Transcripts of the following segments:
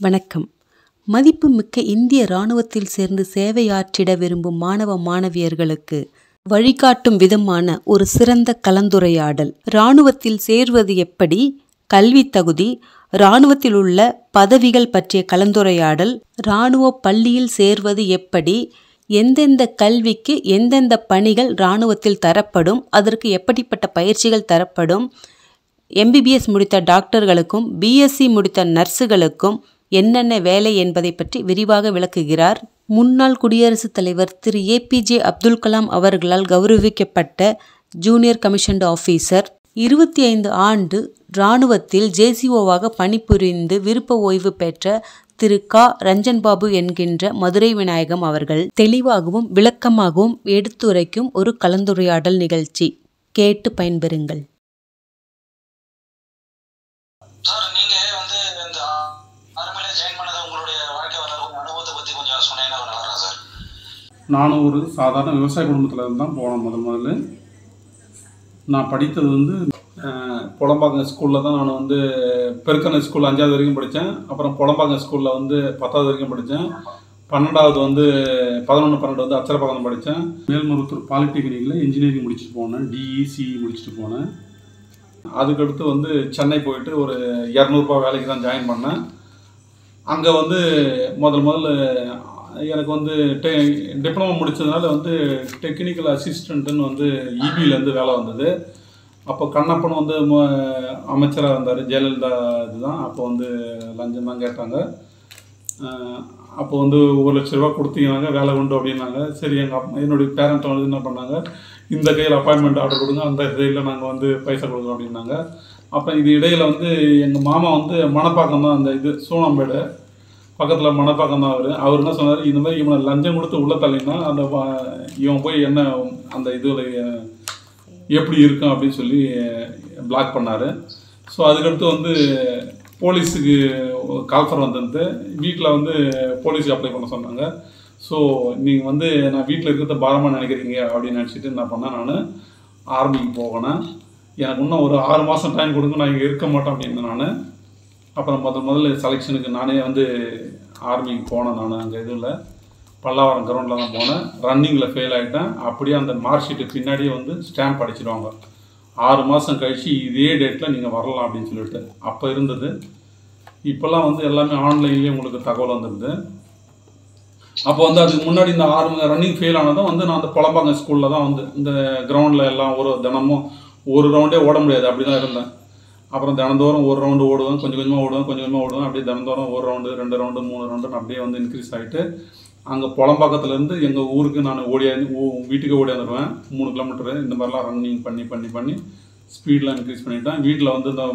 வணக்கம். மதிப்புமிக்க இந்திய இராணுவத்தில் சேர்ந்து சேவையாற்றிட விரும்பும் மாணவ மாணவியர்களுக்கு வழிகாட்டும் விதமான ஒரு சிறந்த கலந்துரையாடல். இராணுவத்தில் சேர்வது எப்படி, கல்வி தகுதி, இராணுவத்தில் உள்ள பதவிகள் பற்றிய கலந்துரையாடல், இராணுவ பள்ளியில் சேர்வது எப்படி, எந்தெந்த கல்விக்கு எந்தெந்த பணிகள் இராணுவத்தில் தரப்படும், அதற்கு எப்படிப்பட்ட பயிற்சிகள் தரப்படும், MBBS முடித்த டாக்டர்களுக்கும் BSc முடித்த நர்ஸுகளுக்கும் என்னென்ன வேலை என்பதை பற்றி விரிவாக விளக்குகிறார். முன்னாள் குடியரசுத் தலைவர் திரு APJ அப்துல் கலாம் அவர்களால் கௌரவிக்கப்பட்ட ஜூனியர் கமிஷன்டு ஆஃபீஸர், 25 ஆண்டு இராணுவத்தில் JCOவாக பணிபுரிந்து விருப்ப ஓய்வு பெற்ற திரு ரஞ்சன் பாபு என்கின்ற மதுரை விநாயகம் அவர்கள் தெளிவாகவும் விளக்கமாகவும் எடுத்துரைக்கும் ஒரு கலந்துரையாடல் நிகழ்ச்சி. கேட்டு பயன்பெறுங்கள். சார், நீங்க வந்து இந்த ஆர்மில ஜாயின் பண்ணத உங்களுடைய வாழ்க்கை வரலாறு அனுபவத்தை பத்தி கொஞ்சம் சொன்னீங்கன்னா நல்லா இருக்கும் சார். நானும் ஒரு சாதாரண விவசாய குடும்பத்தில் இருந்து தான் போனேன். முதல்ல நான் படித்தது வந்து புலம்பாக்கம் ஸ்கூலில் தான். நான் வந்து பெருக்கனை ஸ்கூல் 5வது வரைக்கும் படித்தேன். அப்புறம் புலம்பாக்கம் ஸ்கூலில் வந்து 10வது வரைக்கும் படித்தேன். 12வது வந்து 11, 12 வந்து அச்சரப்பாக்கம் படித்தேன். மேல்மருவத்தூர் பாலிடெக்னிக்கில் இன்ஜினியரிங் முடிச்சுட்டு போனேன். DEC முடிச்சுட்டு போனேன். அதுக்கடுத்து வந்து சென்னை போயிட்டு ஒரு 200 ரூபா வேலைக்கு தான் ஜாயின் பண்ணேன். அங்கே வந்து முதல்ல எனக்கு வந்து டிப்ளமோ முடித்ததுனால வந்து டெக்னிக்கல் அசிஸ்டண்ட்டுன்னு வந்து EBலேருந்து வேலை வந்தது. அப்போ கண்ணப்பன் வந்து அமைச்சராக இருந்தார், ஜெயலலிதா இதுதான். அப்போ வந்து லஞ்சம் தான் கேட்டாங்க. அப்போ வந்து 1 லட்ச ரூபா கொடுத்தீங்கன்னாங்க வேலை உண்டு அப்படின்னாங்க. சரி, என்னுடைய பேரண்ட்டை வந்து என்ன பண்ணாங்க, இந்த கையில் அப்பாயின்மெண்ட் ஆர்டர் கொடுங்க, அந்த கையில் நாங்கள் வந்து பைசா கொடுக்குறோம் அப்படின்னாங்க. அப்புறம் இது இடையில் வந்து எங்கள் மாமா வந்து மணப்பாக்கம் தான், அந்த இது சூனாம்பேடு பக்கத்தில் மணப்பாக்கம் தான். அவர் என்ன சொன்னார், இந்த மாதிரி இவனை லஞ்சம் கொடுத்து உள்ள தள்ளினா அந்த இவன் போய் என்ன அந்த இதில் எப்படி இருக்கும் அப்படின்னு சொல்லி பிளாக் பண்ணார். ஸோ அதுக்கடுத்து வந்து போலீஸுக்கு கால்ஃபர் வந்திருந்து வீட்டில் வந்து போலீஸுக்கு அப்ளை பண்ண சொன்னாங்க. ஸோ நீங்கள் வந்து நான் வீட்டில் இருக்கிறத பாரமாக நினைக்கிறீங்க அப்படின்னு நினச்சிட்டு என்ன பண்ணேன், நான் ஆர்மிக்கு போகணும். எனக்கு இன்னும் ஒரு 6 மாதம் டைம் கொடுங்க, நான் இங்கே இருக்க மாட்டேன் அப்படின்னு நான். அப்புறம் முதல்ல செலெக்ஷனுக்கு நானே வந்து ஆர்மிக்கு போனேன். நான் அங்கே எதுவும் பல்லாவரம் கிரவுண்டில் தான் போனேன். ரன்னிங்கில் ஃபெயில் ஆகிட்டேன். அப்படியே அந்த மார்க் ஷீட்டு பின்னாடியே வந்து ஸ்டாம்ப் அடிச்சிடுவாங்க, 6 மாதம் கழிச்சு இதே டேட்டில் நீங்கள் வரலாம் அப்படின்னு சொல்லிட்டு. அப்போ இருந்தது. இப்போல்லாம் வந்து எல்லாமே ஆன்லைன்லேயே உங்களுக்கு தகவல் வந்துடுது. அப்போ வந்து அதுக்கு முன்னாடி இந்த 6 ரன்னிங் ஃபெயில் ஆனதும் வந்து நான் அந்த புலம்பாக்கம் ஸ்கூலில் தான் வந்து இந்த கிரவுண்டில் எல்லாம் தினமும் ஒரு ரவுண்டே ஓட முடியாது, அப்படி தான் இருந்தேன். அப்புறம் தினந்தோறும் 1 ரவுண்டு ஓடுவேன், கொஞ்சம் கொஞ்சமாக ஓடுவேன். அப்படியே தினந்தோறும் 1 ரவுண்டு 2 ரவுண்டு 3 ரவுண்டுன்னு அப்படியே வந்து இன்க்ரீஸ் ஆகிட்டு அங்கே புலம்பாக்கத்துலேருந்து எங்கள் ஊருக்கு நான் வீட்டுக்கு ஓடியாந்துடுவேன். 3 கிலோமீட்டரு இந்த மாதிரிலாம் ரன்னிங் பண்ணி ஸ்பீடெலாம் இன்க்ரீஸ் பண்ணிவிட்டேன். வீட்டில் வந்து இந்த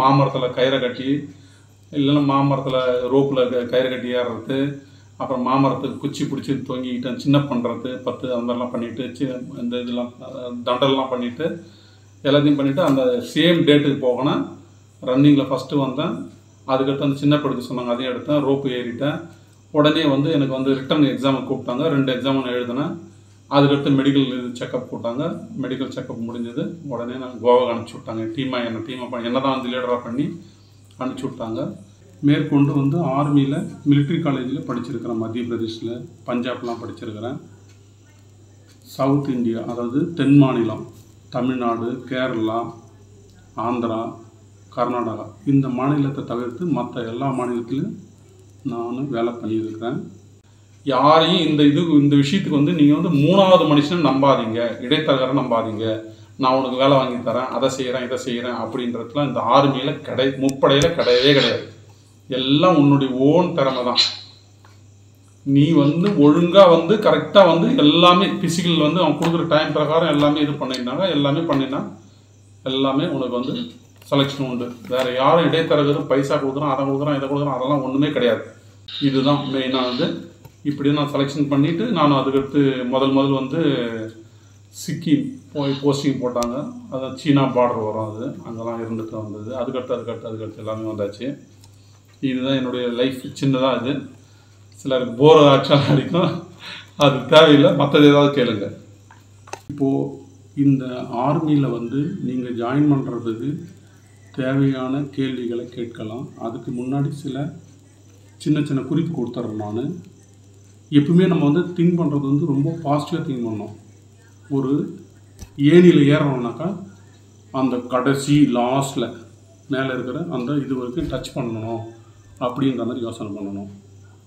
மாமரத்தில் கயிறை கட்டி, இல்லைன்னா மாமரத்தில் ரோப்பில் கயிறு கட்டி ஏறுறது, அப்புறம் மாமரத்துக்கு குச்சி பிடிச்சி தொங்கிக்கிட்டு சின்ன பண்ணுறது 10 அந்த மாதிரிலாம் பண்ணிவிட்டு இந்த இதெல்லாம் தண்டெல்லாம் பண்ணிவிட்டு எல்லாத்தையும் பண்ணிவிட்டு அந்த சேம் டேட்டுக்கு போகணும். ரன்னிங்கில் ஃபஸ்ட்டு வந்தேன். அதுக்கடுத்து அந்த சின்ன படுக்க சொன்னாங்க, அதையும் எடுத்தேன். ரோப்பு ஏறிட்டேன். உடனே வந்து எனக்கு வந்து ரிட்டன் எக்ஸாமுக்கு கூப்பிட்டாங்க. 2 எக்ஸாம் நான் எழுதினேன். அதுக்கடுத்து மெடிக்கல் செக்கப் போட்டாங்க. மெடிக்கல் செக்கப் முடிஞ்சது. உடனே நான் கோவாக்கு அனுப்பிச்சி விட்டாங்க. என்ன தான் வந்து லீடராக பண்ணி அனுப்பிச்சி விட்டாங்க. மேற்கொண்டு வந்து ஆர்மியில் மிலிட்ரி காலேஜில் படிச்சிருக்கிறேன். மத்திய பிரதேஷில், பஞ்சாப்லாம் படிச்சிருக்கிறேன். சவுத் இந்தியா, அதாவது தென் மாநிலம், தமிழ்நாடு, கேரளா, ஆந்திரா, கர்நாடகா, இந்த மாநிலத்தை தவிர்த்து மற்ற எல்லா மாநிலத்திலும் நான் வேலை பண்ணியிருக்கிறேன். யாரையும் இந்த விஷயத்துக்கு வந்து நீங்கள் வந்து 3வது மனுஷனை நம்பாதீங்க, இடைத்தரகரை நம்பாதீங்க. நான் உனக்கு வேலை வாங்கி தரேன், அதை செய்கிறேன் இதை செய்கிறேன் அப்படின்றதுலாம் இந்த ஆர்மியில் முப்படையில் கிடையவே கிடையாது. எல்லாம் உன்னுடைய ஓன் திறமை தான். நீ வந்து ஒழுங்காக வந்து கரெக்டாக வந்து எல்லாமே ஃபிசிக்கல் வந்து அவன் கொடுக்குற டைம் பிரகாரம் எல்லாமே இது பண்ணியிருந்தாங்க. எல்லாமே பண்ணினா எல்லாமே உனக்கு வந்து செலெக்ஷன் உண்டு. வேறு யாரும் இடைத்தரகரும் பைசா கொடுக்குறான், அதை கொடுக்குறான், இதை கொடுக்குறான், அதெல்லாம் ஒன்றுமே கிடையாது. இதுதான் மெயினாக வந்து. இப்படி நான் செலெக்ஷன் பண்ணிவிட்டு நான் அதுக்கடுத்து முதல் வந்து சிக்கிம் போய் போஸ்டிங் போட்டாங்க. அது சீனா பார்டர் வரும், அது அங்கெல்லாம் இருந்துட்டு வந்தது. அதுக்கடுத்து எல்லாமே வந்தாச்சு. இதுதான் என்னுடைய லைஃப். சின்னதாக இது. சிலருக்கு போர் ஆக்சுவலாக அடிக்கும், அது தேவையில்லை. மற்றது ஏதாவது கேளுங்க. இப்போது இந்த ஆர்மியில் வந்து நீங்கள் ஜாயின் பண்ணுறதுக்கு தேவையான கேள்விகளை கேட்கலாம். அதுக்கு முன்னாடி சில சின்ன சின்ன குறிப்பு கொடுத்துட்றேன் நான். எப்பவுமே நம்ம வந்து திங்க் பண்ணுறது வந்து ரொம்ப பாசிட்டிவாக திங்க் பண்ணோம். ஒரு ஏணியில் ஏறணும்னாக்கா அந்த கடைசி லாஸ்ட்டில் மேலே இருக்கிற அந்த இது வரைக்கும் டச் பண்ணணும் அப்படின்ற மாதிரி யோசனை பண்ணணும்.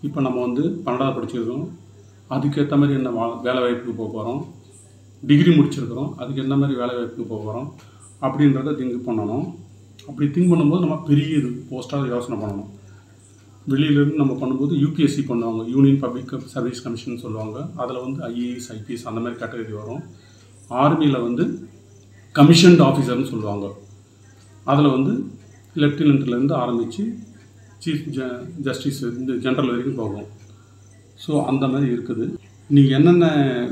இப்போ நம்ம வந்து 12வது படிச்சிருக்கோம், அதுக்கேற்ற மாதிரி என்ன வேலை வாய்ப்புக்கு போக போகிறோம். டிகிரி முடிச்சிருக்கிறோம், அதுக்கு என்ன மாதிரி வேலை வாய்ப்புக்கு போக போகிறோம் அப்படின்றத திங்க் பண்ணணும். அப்படி திங்க் பண்ணும்போது நம்ம பெரிய இது போஸ்ட்டாக யோசனை பண்ணணும். வெளியிலேருந்து நம்ம பண்ணும்போது யூபிஎஸ்சி பண்ணுவாங்க, யூனியன் பப்ளிக் சர்வீஸ் கமிஷன் சொல்லுவாங்க. அதில் வந்து ஐஏஎஸ் ஐபிஎஸ் அந்த மாதிரி கேட்டகரி வரும். ஆர்மியில் வந்து கமிஷன்டு ஆஃபீஸர்னு சொல்லுவாங்க. அதில் வந்து லெஃப்டினன்ட்லேருந்து ஆரம்பித்து சீஃப் ஜஸ்டிஸ் இந்த ஜென்ரல் வரைக்கும் போகும். ஸோ அந்த மாதிரி இருக்குது. நீங்கள் என்னென்ன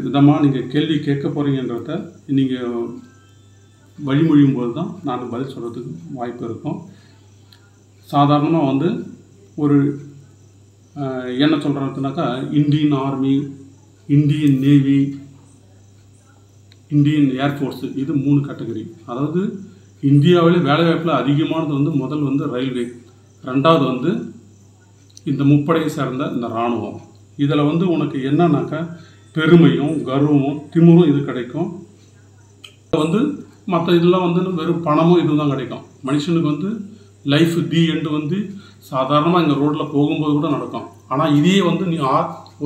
விதமாக நீங்கள் கேள்வி கேட்க போகிறீங்கன்றத நீங்கள் வழிமொழியும் போது தான் நான் பதில் சொல்கிறதுக்கு வாய்ப்பு இருக்கும். சாதாரணமாக வந்து ஒரு என்ன சொல்கிறதுனாக்கா Indian army, Indian navy, Indian air force, இது 3 கேட்டகரி. அதாவது இந்தியாவிலே வேலைவாய்ப்பில் அதிகமானது வந்து முதல் வந்து ரயில்வே, 2வது வந்து இந்த முப்படையை சேர்ந்த இந்த இராணுவம். இதில் வந்து உனக்கு என்னன்னாக்கா பெருமையும் கர்வமும் திமிரும் இது கிடைக்கும். வந்து மற்ற இதெல்லாம் வந்து வெறும் பணமும் இது தான் கிடைக்கும். மனுஷனுக்கு வந்து லைஃப் தி எண்டு வந்து சாதாரணமாக இங்கே ரோட்டில் போகும்போது கூட நடக்கும். ஆனால் இதே வந்து நீ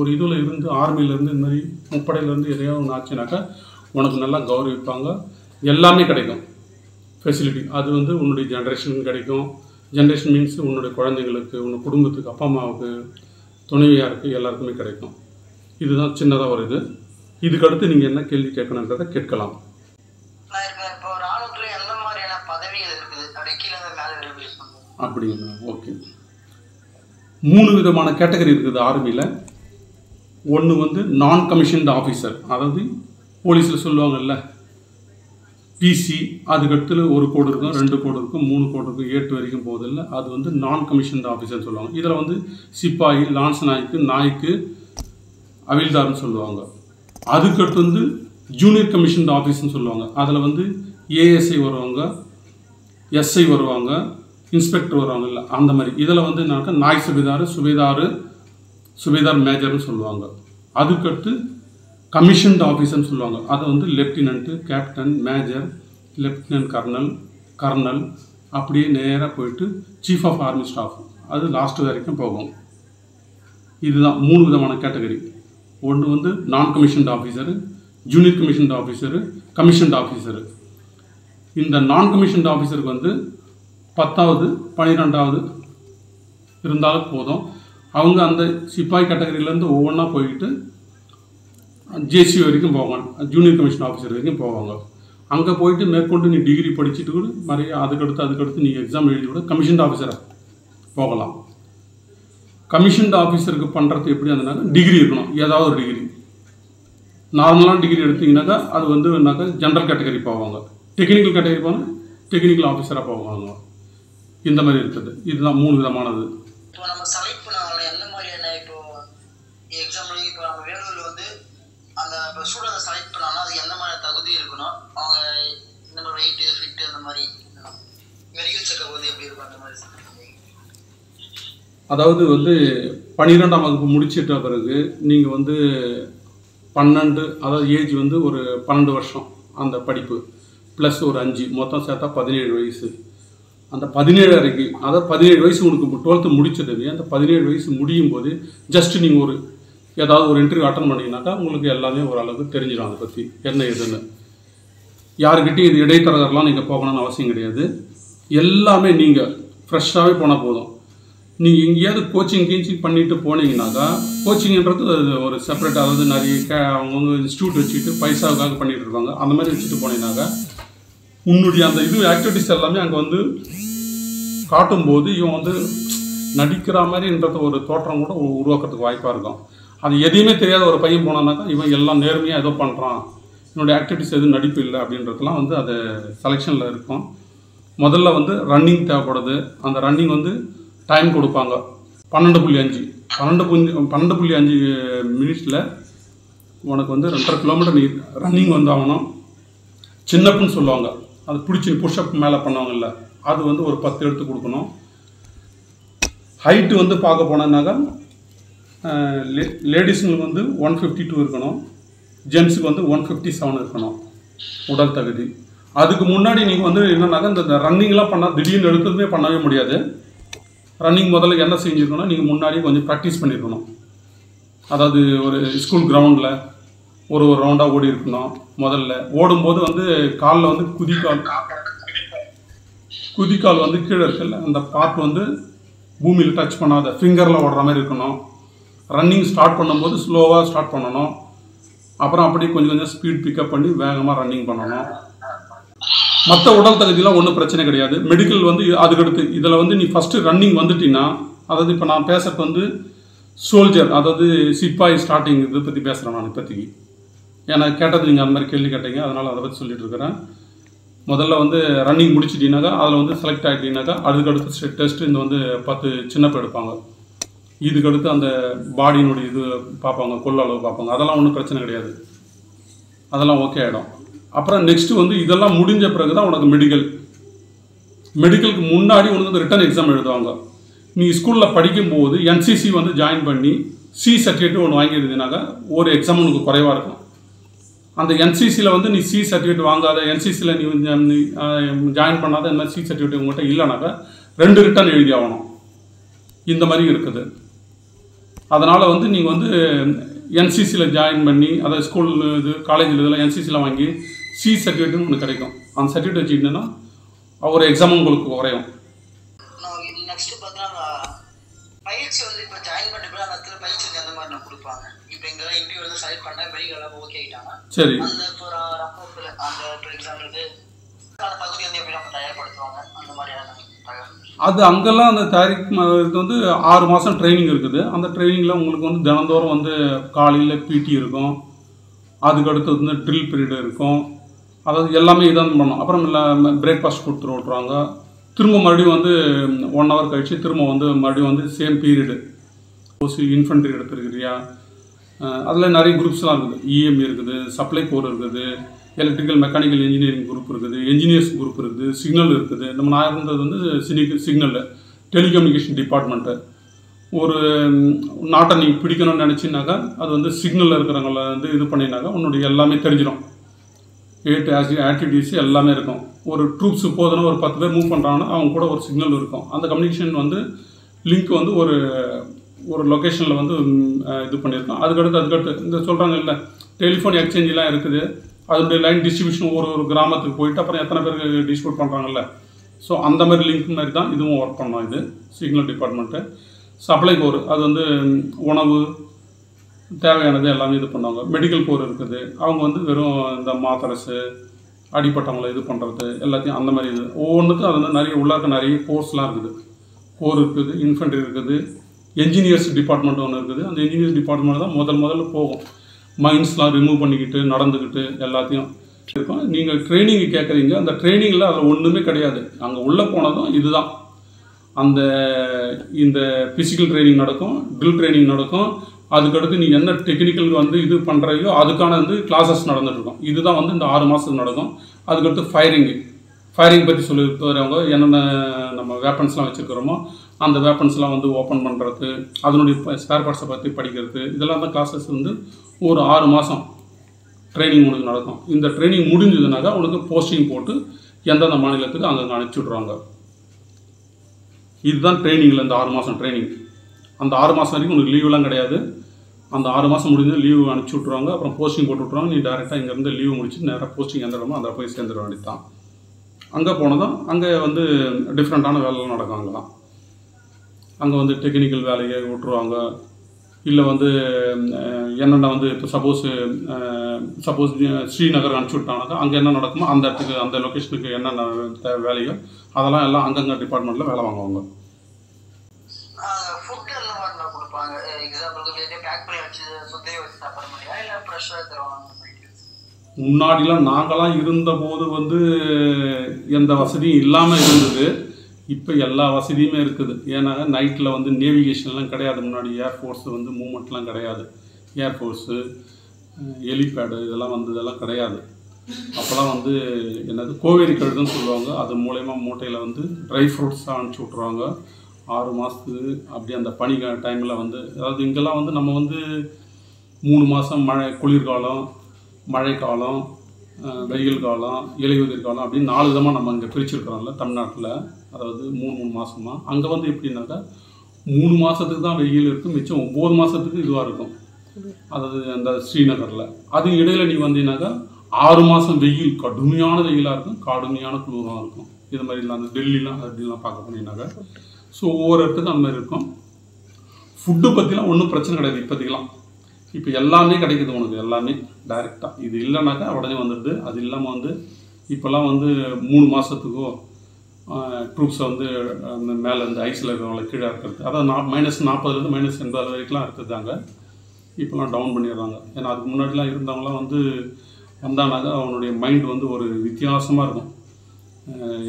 ஒரு இதில் இருந்து ஆர்மியிலேருந்து இந்த மாதிரி முப்படையிலேருந்து எதையோ ஒன்று ஆச்சுனாக்கா உனக்கு நல்லா கௌரவிப்பாங்க, எல்லாமே கிடைக்கும் ஃபெசிலிட்டி. அது வந்து உன்னுடைய ஜென்ரேஷனுக்கு கிடைக்கும். ஜென்ரேஷன் மீன்ஸ் உன்னுடைய குழந்தைங்களுக்கு, உன்னோட குடும்பத்துக்கு, அப்பா அம்மாவுக்கு, துணைவியாருக்கு, எல்லாருக்குமே கிடைக்கும். இதுதான் சின்னதாக ஒரு இது. இதுக்கடுத்து நீங்கள் என்ன கேள்வி கேட்கணுன்றதை கேட்கலாம். அப்படிங்களா? ஓகே. 3 விதமான கேட்டகரி இருக்குது ஆர்மியில். ஒன்று வந்து நான் கமிஷன்டு ஆஃபீஸர், அதாவது போலீஸில் சொல்லுவாங்கல்ல பிசி, அதுக்கடுத்து 1 கோடு இருக்கும், 2 கோடு இருக்கும், 3 கோடு இருக்கும், 8 வரைக்கும் போதில்லை. அது வந்து நான் கமிஷன்டு ஆஃபீஸர்னு சொல்லுவாங்க. இதில் வந்து சிப்பாயி, லான்ஸ் நாய்க்கு அவில்தார்னு சொல்லுவாங்க. அதுக்கடுத்து வந்து ஜூனியர் கமிஷன்டு ஆஃபீஸ்ன்னு சொல்லுவாங்க. அதில் வந்து ஏஎஸ்ஐ வருவாங்க, எஸ்ஐ வருவாங்க, இன்ஸ்பெக்டர் வருவாங்க. இல்லை அந்த மாதிரி. இதில் வந்து என்னக்கா நாய் சுபேதார் மேஜர்னு சொல்லுவாங்க. அதுக்கடுத்து கமிஷன்டு ஆஃபீஸர்னு சொல்லுவாங்க. அதை வந்து லெஃப்டினன்ட்டு, கேப்டன், மேஜர், லெஃப்டினன்ட் கர்னல் அப்படியே நேராக போயிட்டு சீஃப் ஆஃப் ஆர்மி ஸ்டாஃப், அது லாஸ்ட்டு வரைக்கும் போகும். இதுதான் 3 விதமான கேட்டகரி. ஒன்று வந்து நான் commissioned officer, junior commissioned officer, commissioned officer. இந்த நான் கமிஷன்டு ஆஃபீஸருக்கு வந்து 10வது 12வது இருந்தாலும் போதும். அவங்க அந்த சிப்பாய் கேட்டகரியிலேருந்து ஒவ்வொன்றா போயிட்டு ஜேசி வரைக்கும் போவாங்க, ஜூனியர் கமிஷன் ஆஃபீஸர் வரைக்கும் போவாங்க. அங்கே போயிட்டு மேற்கொண்டு நீ டிகிரி படிச்சுட்டு கூட நிறைய அதுக்கடுத்து நீங்கள் எக்ஸாம் எழுதி கூட கமிஷன்டு ஆஃபீஸராக போகலாம். கமிஷன்டு ஆஃபீஸருக்கு பண்ணுறது எப்படி இருந்ததுனாக்கா டிகிரி இருக்கணும், ஏதாவது ஒரு டிகிரி. நார்மலான டிகிரி எடுத்திங்கனாக்கா அது வந்து என்னக்கா ஜென்ரல் கேட்டகரி போவாங்க, டெக்னிக்கல் கேட்டகரி போனால் டெக்னிக்கல் ஆஃபீஸராக போவாங்க. இந்த மாதிரி இருக்குது. இதுதான் 3 விதமானது. இப்போ நம்ம செலக்ட் பண்ணாங்களே எந்த மாதிரியான இப்போ எக்ஸாம்பிள் இப்போ நம்ம வேலூரில் வந்து அந்த இப்போ ஸ்டூடெண்ட்டை செலக்ட் பண்ணாங்கன்னா அது எந்த மாதிரி தகுதி இருக்கணும், அவங்க இந்த மாதிரி வெயிட்டு ஃபிட்டு அந்த மாதிரி மெடிக்கல் செக்கப் வந்து எப்படி இருக்கும் அந்த மாதிரி. அதாவது வந்து 12ஆம் வகுப்பு முடிச்சிட்ட பிறகு நீங்கள் வந்து 12, அதாவது ஏஜ் வந்து ஒரு 12 வருஷம் அந்த படிப்பு ப்ளஸ் ஒரு 5 மொத்தம் சேர்த்தா 17 வயசு. அந்த 17 வரைக்கும், அதாவது 17 வயசு உனக்கு 12th முடிச்சது, அந்த 17 வயசு முடியும் போது ஜஸ்ட் நீங்கள் ஏதாவது ஒரு இன்டர்வியூ அட்டன் பண்ணிங்கனாக்கா உங்களுக்கு எல்லாமே ஓரளவுக்கு தெரிஞ்சிடும் அதை பற்றி என்ன ஏதுன்னு. யாருக்கிட்டையும் இது இடைத்தரகர்லாம் நீங்கள் போகணும்னு அவசியம் கிடையாது. எல்லாமே நீங்கள் ஃப்ரெஷ்ஷாகவே போனால் போதும். நீங்கள் எங்கேயாவது கோச்சிங் பண்ணிட்டு போனீங்கன்னாக்கா, கோச்சிங்ன்றது ஒரு செப்பரேட், அதாவது நிறைய அவங்க இன்ஸ்டியூட் வச்சுக்கிட்டு பைசாவுக்காக பண்ணிகிட்டு இருப்பாங்க. அந்த மாதிரி வச்சுட்டு போனீங்கன்னாக்கா உன்னுடைய அந்த இது ஆக்டிவிட்டிஸ் எல்லாமே அங்கே வந்து காட்டும்போது இவன் வந்து நடிக்கிற மாதிரின்றது ஒரு தோற்றம் கூட உருவாக்குறதுக்கு வாய்ப்பாக இருக்கும். அது எதையுமே தெரியாத ஒரு பையன் போனான்னாக்கா இவன் எல்லாம் நேர்மையாக ஏதோ பண்ணுறான், என்னுடைய ஆக்டிவிட்டிஸ் எதுவும் நடிப்பு இல்லை அப்படின்றதுலாம் வந்து அது செலெக்ஷனில் இருக்கும். முதல்ல வந்து ரன்னிங் தேவைப்படுது. அந்த ரன்னிங் வந்து டைம் கொடுப்பாங்க 12.5 மினிட்ஸில் உனக்கு வந்து 2.5 கிலோமீட்டர் நீ ரன்னிங் வந்து ஆகணும். சின்னப்புன்னு சொல்லுவாங்க, அது பிடிச்சி புஷ்அப் மேலே பண்ணுவாங்கல்ல அது வந்து ஒரு 10 எடுத்து கொடுக்கணும். ஹைட்டு வந்து பார்க்க போனோம்னாக்கா லேடிஸுங்களுக்கு வந்து 152 இருக்கணும், ஜென்ஸுக்கு வந்து 157 இருக்கணும் உடல் தகுதி. அதுக்கு முன்னாடி நீங்கள் வந்து என்னன்னாக்கா இந்த ரன்னிங்லாம் பண்ணால் திடீர்னு எடுக்கிறதுமே பண்ணவே முடியாது. ரன்னிங் முதல்ல என்ன செஞ்சுருக்கணும், நீங்கள் முன்னாடி கொஞ்சம் ப்ராக்டிஸ் பண்ணியிருக்கணும். அதாவது ஒரு ஸ்கூல் கிரவுண்டில் ஒரு ரவுண்டாக ஓடி இருக்கணும். முதல்ல ஓடும்போது வந்து காலில் வந்து குதிக்கால் வந்து கீழே இருக்குல்ல, அந்த பார்ட் வந்து பூமியில் டச் பண்ணாத ஃபிங்கரில் ஓடுற மாதிரி இருக்கணும். ரன்னிங் ஸ்டார்ட் பண்ணும்போது ஸ்லோவாக ஸ்டார்ட் பண்ணணும். அப்புறம் அப்படி கொஞ்சம் கொஞ்சம் ஸ்பீட் பிக்கப் பண்ணி வேகமாக ரன்னிங் பண்ணணும். மற்ற உடல் தகுதியெலாம் ஒன்றும் பிரச்சனை கிடையாது. மெடிக்கல் வந்து அதுக்கடுத்து இதில் வந்து நீ ஃபஸ்ட்டு ரன்னிங் வந்துட்டீங்கன்னா, அதாவது இப்போ நான் பேசுறது வந்து சோல்ஜர், அதாவது சிப்பாய் ஸ்டார்டிங் இதை பற்றி பேசுகிறேன் நான் இப்போதைக்கு. ஏன்னா கேட்டது நீங்கள் அந்த மாதிரி கேள்வி கேட்டீங்க, அதனால் அதை பற்றி சொல்லிட்டு இருக்கிறேன். முதல்ல வந்து ரன்னிங் முடிச்சிட்டிங்கனாக்கா அதில் வந்து செலக்ட் ஆகிட்டீங்கனாக்கா அதுக்கடுத்து டெஸ்ட்டு இந்த வந்து 10 சின்னப்பு எடுப்பாங்க. இதுக்கடுத்து அந்த பாடியினுடைய இது பார்ப்பாங்க, கொள்ளளவு பார்ப்பாங்க. அதெல்லாம் ஒன்றும் பிரச்சனை கிடையாது, அதெல்லாம் ஓகே ஆகிடும். அப்புறம் நெக்ஸ்ட்டு வந்து இதெல்லாம் முடிஞ்ச பிறகு தான் உனக்கு மெடிக்கலுக்கு முன்னாடி உனக்கு வந்து ரிட்டன் எக்ஸாம் எழுதுவாங்க. நீ ஸ்கூலில் படிக்கும்போது என்சிசி வந்து ஜாயின் பண்ணி சி சர்டிஃபிகேட் ஒன்று வாங்கியிருந்தீங்கனாக்கா ஒரு எக்ஸாம் உனக்கு குறைவாக இருக்கும். அந்த என்சிசியில் வந்து நீ சி சர்டிஃபிகேட் வாங்காத, என்சிசியில் நீ ஜாயின் பண்ணாத, இந்த மாதிரி சி சர்டிஃபிகேட் உங்கள்கிட்ட இல்லைனாக்கா 2 ரிட்டன் எழுதி ஆகணும். இந்த மாதிரி இருக்குது. அதனால் வந்து நீங்கள் வந்து என்சிசியில் ஜாயின் பண்ணி, அதாவது ஸ்கூல் இது காலேஜில் இதெல்லாம் என்சிசியில் வாங்கி சி சர்டிஃபிகேட்னு ஒன்று கிடைக்கும். அந்த சர்டிஃபிகேட் வச்சுக்கிட்டேன்னா ஒரு எக்ஸாமும் உங்களுக்கு குறையும். நெக்ஸ்ட் பார்த்தா பயிற்சி வந்து இப்போ ஜாயின் பண்ணிட்டு அந்த இடத்துல பயிற்சி அந்த மாதிரி நான் கொடுப்பாங்க. இப்போ எங்கெல்லாம் இன்டர்வியூ வந்து செலக்ட் பண்ணேன், மெடிக்கல் ஓகே ஆகிட்டாங்க. சரி, அந்த அந்த எக்ஸாம்பிளுக்கு தகுதி வந்து எப்படி நம்ம தயார்படுத்துவாங்க அந்த மாதிரியான அது அங்கெல்லாம் அந்த தயாரிப்பு வந்து 6 மாதம் ட்ரைனிங் இருக்குது. அந்த ட்ரைனிங்கில் உங்களுக்கு வந்து தினந்தோறும் வந்து காலையில் பிடி இருக்கும், அதுக்கடுத்து வந்து ட்ரில் பீரியடு இருக்கும். அதாவது எல்லாமே இதான் பண்ணணும். அப்புறம் இல்லை பிரேக்ஃபாஸ்ட் கொடுத்துட்டு விட்ருவாங்க. திரும்ப மறுபடியும் வந்து 1 ஹவர் கழிச்சு திரும்ப வந்து மறுபடியும் வந்து சேம் பீரியடு. இன்ஃபென்ட்ரி எடுத்துருக்கிறியா, அதில் நிறைய குரூப்ஸ்லாம் இருக்குது. இஎம்இ இருக்குது, சப்ளை கோர் இருக்குது, எலக்ட்ரிக்கல் மெக்கானிக்கல் இன்ஜினியரிங் குரூப் இருக்குது, என்ஜினியர்ஸ் குரூப் இருக்குது, சிக்னல் இருக்குது. நான் இருந்தது வந்து சிக்னலில் டெலிகம்யூனிகேஷன் டிபார்ட்மெண்ட்டு. ஒரு நாட்டை நீ பிடிக்கணும்னு நினச்சின்னாக்கா அது வந்து சிக்னலில் இருக்கிறவங்கள வந்து இது பண்ணினாக்கா உன்னுடைய எல்லாமே தெரிஞ்சிடும். 8 ஆக்டிவிட்டீஸ் எல்லாமே இருக்கும். ஒரு ட்ரூப்ஸு போதுன்னா ஒரு 10 பேர் மூவ் பண்ணுறாங்கன்னா அவங்க கூட ஒரு சிக்னல் இருக்கும். அந்த கம்யூனிகேஷன் வந்து லிங்க் வந்து ஒரு லொக்கேஷனில் வந்து இது பண்ணியிருக்கோம். அதுக்கடுத்து இந்த சொல்கிறாங்க இல்லை, டெலிஃபோன் எக்ஸ்சேஞ்செலாம் இருக்குது. அதனுடைய லைன் டிஸ்ட்ரிபியூஷன் ஒரு கிராமத்துக்கு போயிட்டு அப்புறம் எத்தனை பேருக்கு டிஸ்ட்ரிபியூட் பண்ணுறாங்கல்ல, ஸோ அந்த மாதிரி லிங்க் மாதிரி தான் இதுவும் ஒர்க் பண்ணோம். இது சிக்னல் டிபார்ட்மெண்ட்டு. சப்ளை கோர் அது வந்து உணவு தேவையானது எல்லாமே இது பண்ணுவாங்க. மெடிக்கல் கோர் இருக்குது, அவங்க வந்து வெறும் இந்த மாத்திரஸு அடிப்பட்டவங்களை இது பண்ணுறது எல்லாத்தையும் அந்த மாதிரி இது ஒவ்வொன்றுக்கும் அது வந்து நிறைய கோர்ஸ்லாம் இருக்குது. கோர் இருக்குது, இன்ஃபென்ட்ரி இருக்குது, என்ஜினியர்ஸ் டிபார்ட்மெண்ட் ஒன்று இருக்குது. அந்த என்ஜினியர்ஸ் டிபார்ட்மெண்ட் தான் முதல்ல போகும். மைன்ஸ்லாம் ரிமூவ் பண்ணிக்கிட்டு நடந்துக்கிட்டு எல்லாத்தையும் இருக்கும். நீங்கள் ட்ரைனிங் கேட்குறீங்க, அந்த ட்ரைனிங்கில் அதில் ஒன்றுமே கிடையாது. அங்கே உள்ளே போனதும் இதுதான். இந்த ஃபிசிக்கல் ட்ரைனிங் நடக்கும், ட்ரில் ட்ரைனிங் நடக்கும். அதுக்கடுத்து நீ என்ன டெக்னிக்கல் வந்து இது பண்ணுறையோ அதுக்கான வந்து கிளாஸஸ் நடந்துகிட்ருக்கும். இதுதான் வந்து இந்த 6 மாதத்துக்கு நடக்கும். அதுக்கடுத்து ஃபயரிங் பற்றி சொல்லி வரவங்க என்னென்ன நம்ம வேப்பன்ஸ்லாம் வச்சுருக்கிறோமோ அந்த வேப்பன்ஸ்லாம் வந்து ஓப்பன் பண்ணுறது, அதனுடைய ஸ்பேர் பார்ட்ஸை பற்றி படிக்கிறது, இதெல்லாம் தான் கிளாஸஸ் வந்து ஒரு 6 மாதம் ட்ரைனிங் உனக்கு நடக்கும். இந்த ட்ரைனிங் முடிஞ்சதுனாக்கா உனக்கு போஸ்டிங் போட்டு எந்தெந்த மாநிலத்துக்கு அங்கே அனுப்பிச்சி விட்ருவாங்க. இதுதான் ட்ரைனிங்கில் இந்த 6 மாதம் ட்ரைனிங். அந்த 6 மாதம் வரைக்கும் உனக்கு லீவெலாம் கிடையாது. அந்த 6 மாதம் முடிஞ்சு லீவு அனுப்பிச்சி விட்ருவாங்க. அப்புறம் போஸ்டிங் போட்டு விட்ருவாங்க. நீ டேரெக்டாக இங்கேருந்து லீவு முடிச்சு நேராக போஸ்டிங் எந்த இடமோ அதில் போய் சேர்ந்துட வேண்டியது தான். அங்கே போனதும் அங்கே வந்து டிஃப்ரெண்ட்டான வேலைலாம் நடக்கும். அங்கெல்லாம் அங்கே வந்து டெக்னிக்கல் வேலையை விட்ருவாங்க. இல்லை வந்து என்னென்ன வந்து இப்போ சப்போஸ் ஸ்ரீநகர் அனுப்பிச்சி விட்டாங்கனாக்கா அங்கே என்ன நடக்குமோ அந்த இடத்துக்கு அந்த லொக்கேஷனுக்கு என்னென்ன வேலையோ அதெல்லாம் எல்லாம் அங்கங்கே டிபார்ட்மெண்ட்டில் வேலை வாங்குவாங்க. முன்னாடிலாம் நாங்களாம் இருந்தபோது வந்து எந்த வசதியும் இல்லாமல் இருந்தது. இப்போ எல்லா வசதியுமே இருக்குது. ஏன்னா நைட்டில் வந்து நேவிகேஷன்லாம் கிடையாது. முன்னாடி ஏர்ஃபோர்ஸு வந்து மூமெண்ட்லாம் கிடையாது. ஏர்ஃபோர்ஸு ஹெலிபேடு இதெல்லாம் கிடையாது. அப்போல்லாம் வந்து என்னது கோவேரி கழுதுன்னு சொல்லுவாங்க. அது மூலயமா மூட்டையில் வந்து ட்ரை ஃப்ரூட்ஸாக அனுப்பிச்சி விட்ருவாங்க. 6 மாதத்துக்கு அப்படி அந்த பனி டைமில் வந்து, அதாவது இங்கெல்லாம் வந்து நம்ம வந்து 3 மாதம் குளிர்காலம், மழைக்காலம், வெயில் காலம், இலையுதிர் காலம் அப்படின்னு 4 விதமாக நம்ம இங்கே பிரிச்சுருக்கிறோம்ல தமிழ்நாட்டில். அதாவது 3 மாதமாக. அங்கே வந்து எப்படின்னாக்கா 3 மாதத்துக்கு தான் வெயில் இருக்கும், மிச்சம் 9 மாதத்துக்கு இதுவாக இருக்கும். அதாவது அந்த ஸ்ரீநகரில். அது இடையில் நீ வந்தீங்கன்னாக்கா 6 மாதம் வெயில், கடுமையான வெயிலாக இருக்கும், கடுமையான குளிராக இருக்கும். இது மாதிரிலாம் அந்த டெல்லிலாம் அப்படிலாம் பார்க்க போனீங்கன்னாக்கா. ஸோ ஒவ்வொரு இடத்துக்கும் அந்த மாதிரி இருக்கும். ஃபுட்டு பற்றிலாம் ஒன்றும் பிரச்சனை கிடையாது இப்போதைக்கெல்லாம். இப்போ எல்லாமே கிடைக்குது உனக்கு, எல்லாமே டைரெக்டாக. இது இல்லைனாக்கா உடனே வந்துடுது. அது இல்லாமல் வந்து இப்போல்லாம் வந்து 3 மாதத்துக்கோ ட்ரூப்ஸை வந்து அந்த மேலே இருந்து ஐஸில் இருக்கிறவங்களை கீழே இருக்கிறது, அதாவது -40 -80 வரைக்கும்லாம் இருக்குதாங்க. இப்போலாம் டவுன் பண்ணிடுறாங்க. ஏன்னா அதுக்கு முன்னாடிலாம் இருந்தவங்களாம் வந்து வந்தானாக்கா அவனுடைய மைண்ட் வந்து ஒரு வித்தியாசமாக இருக்கும்.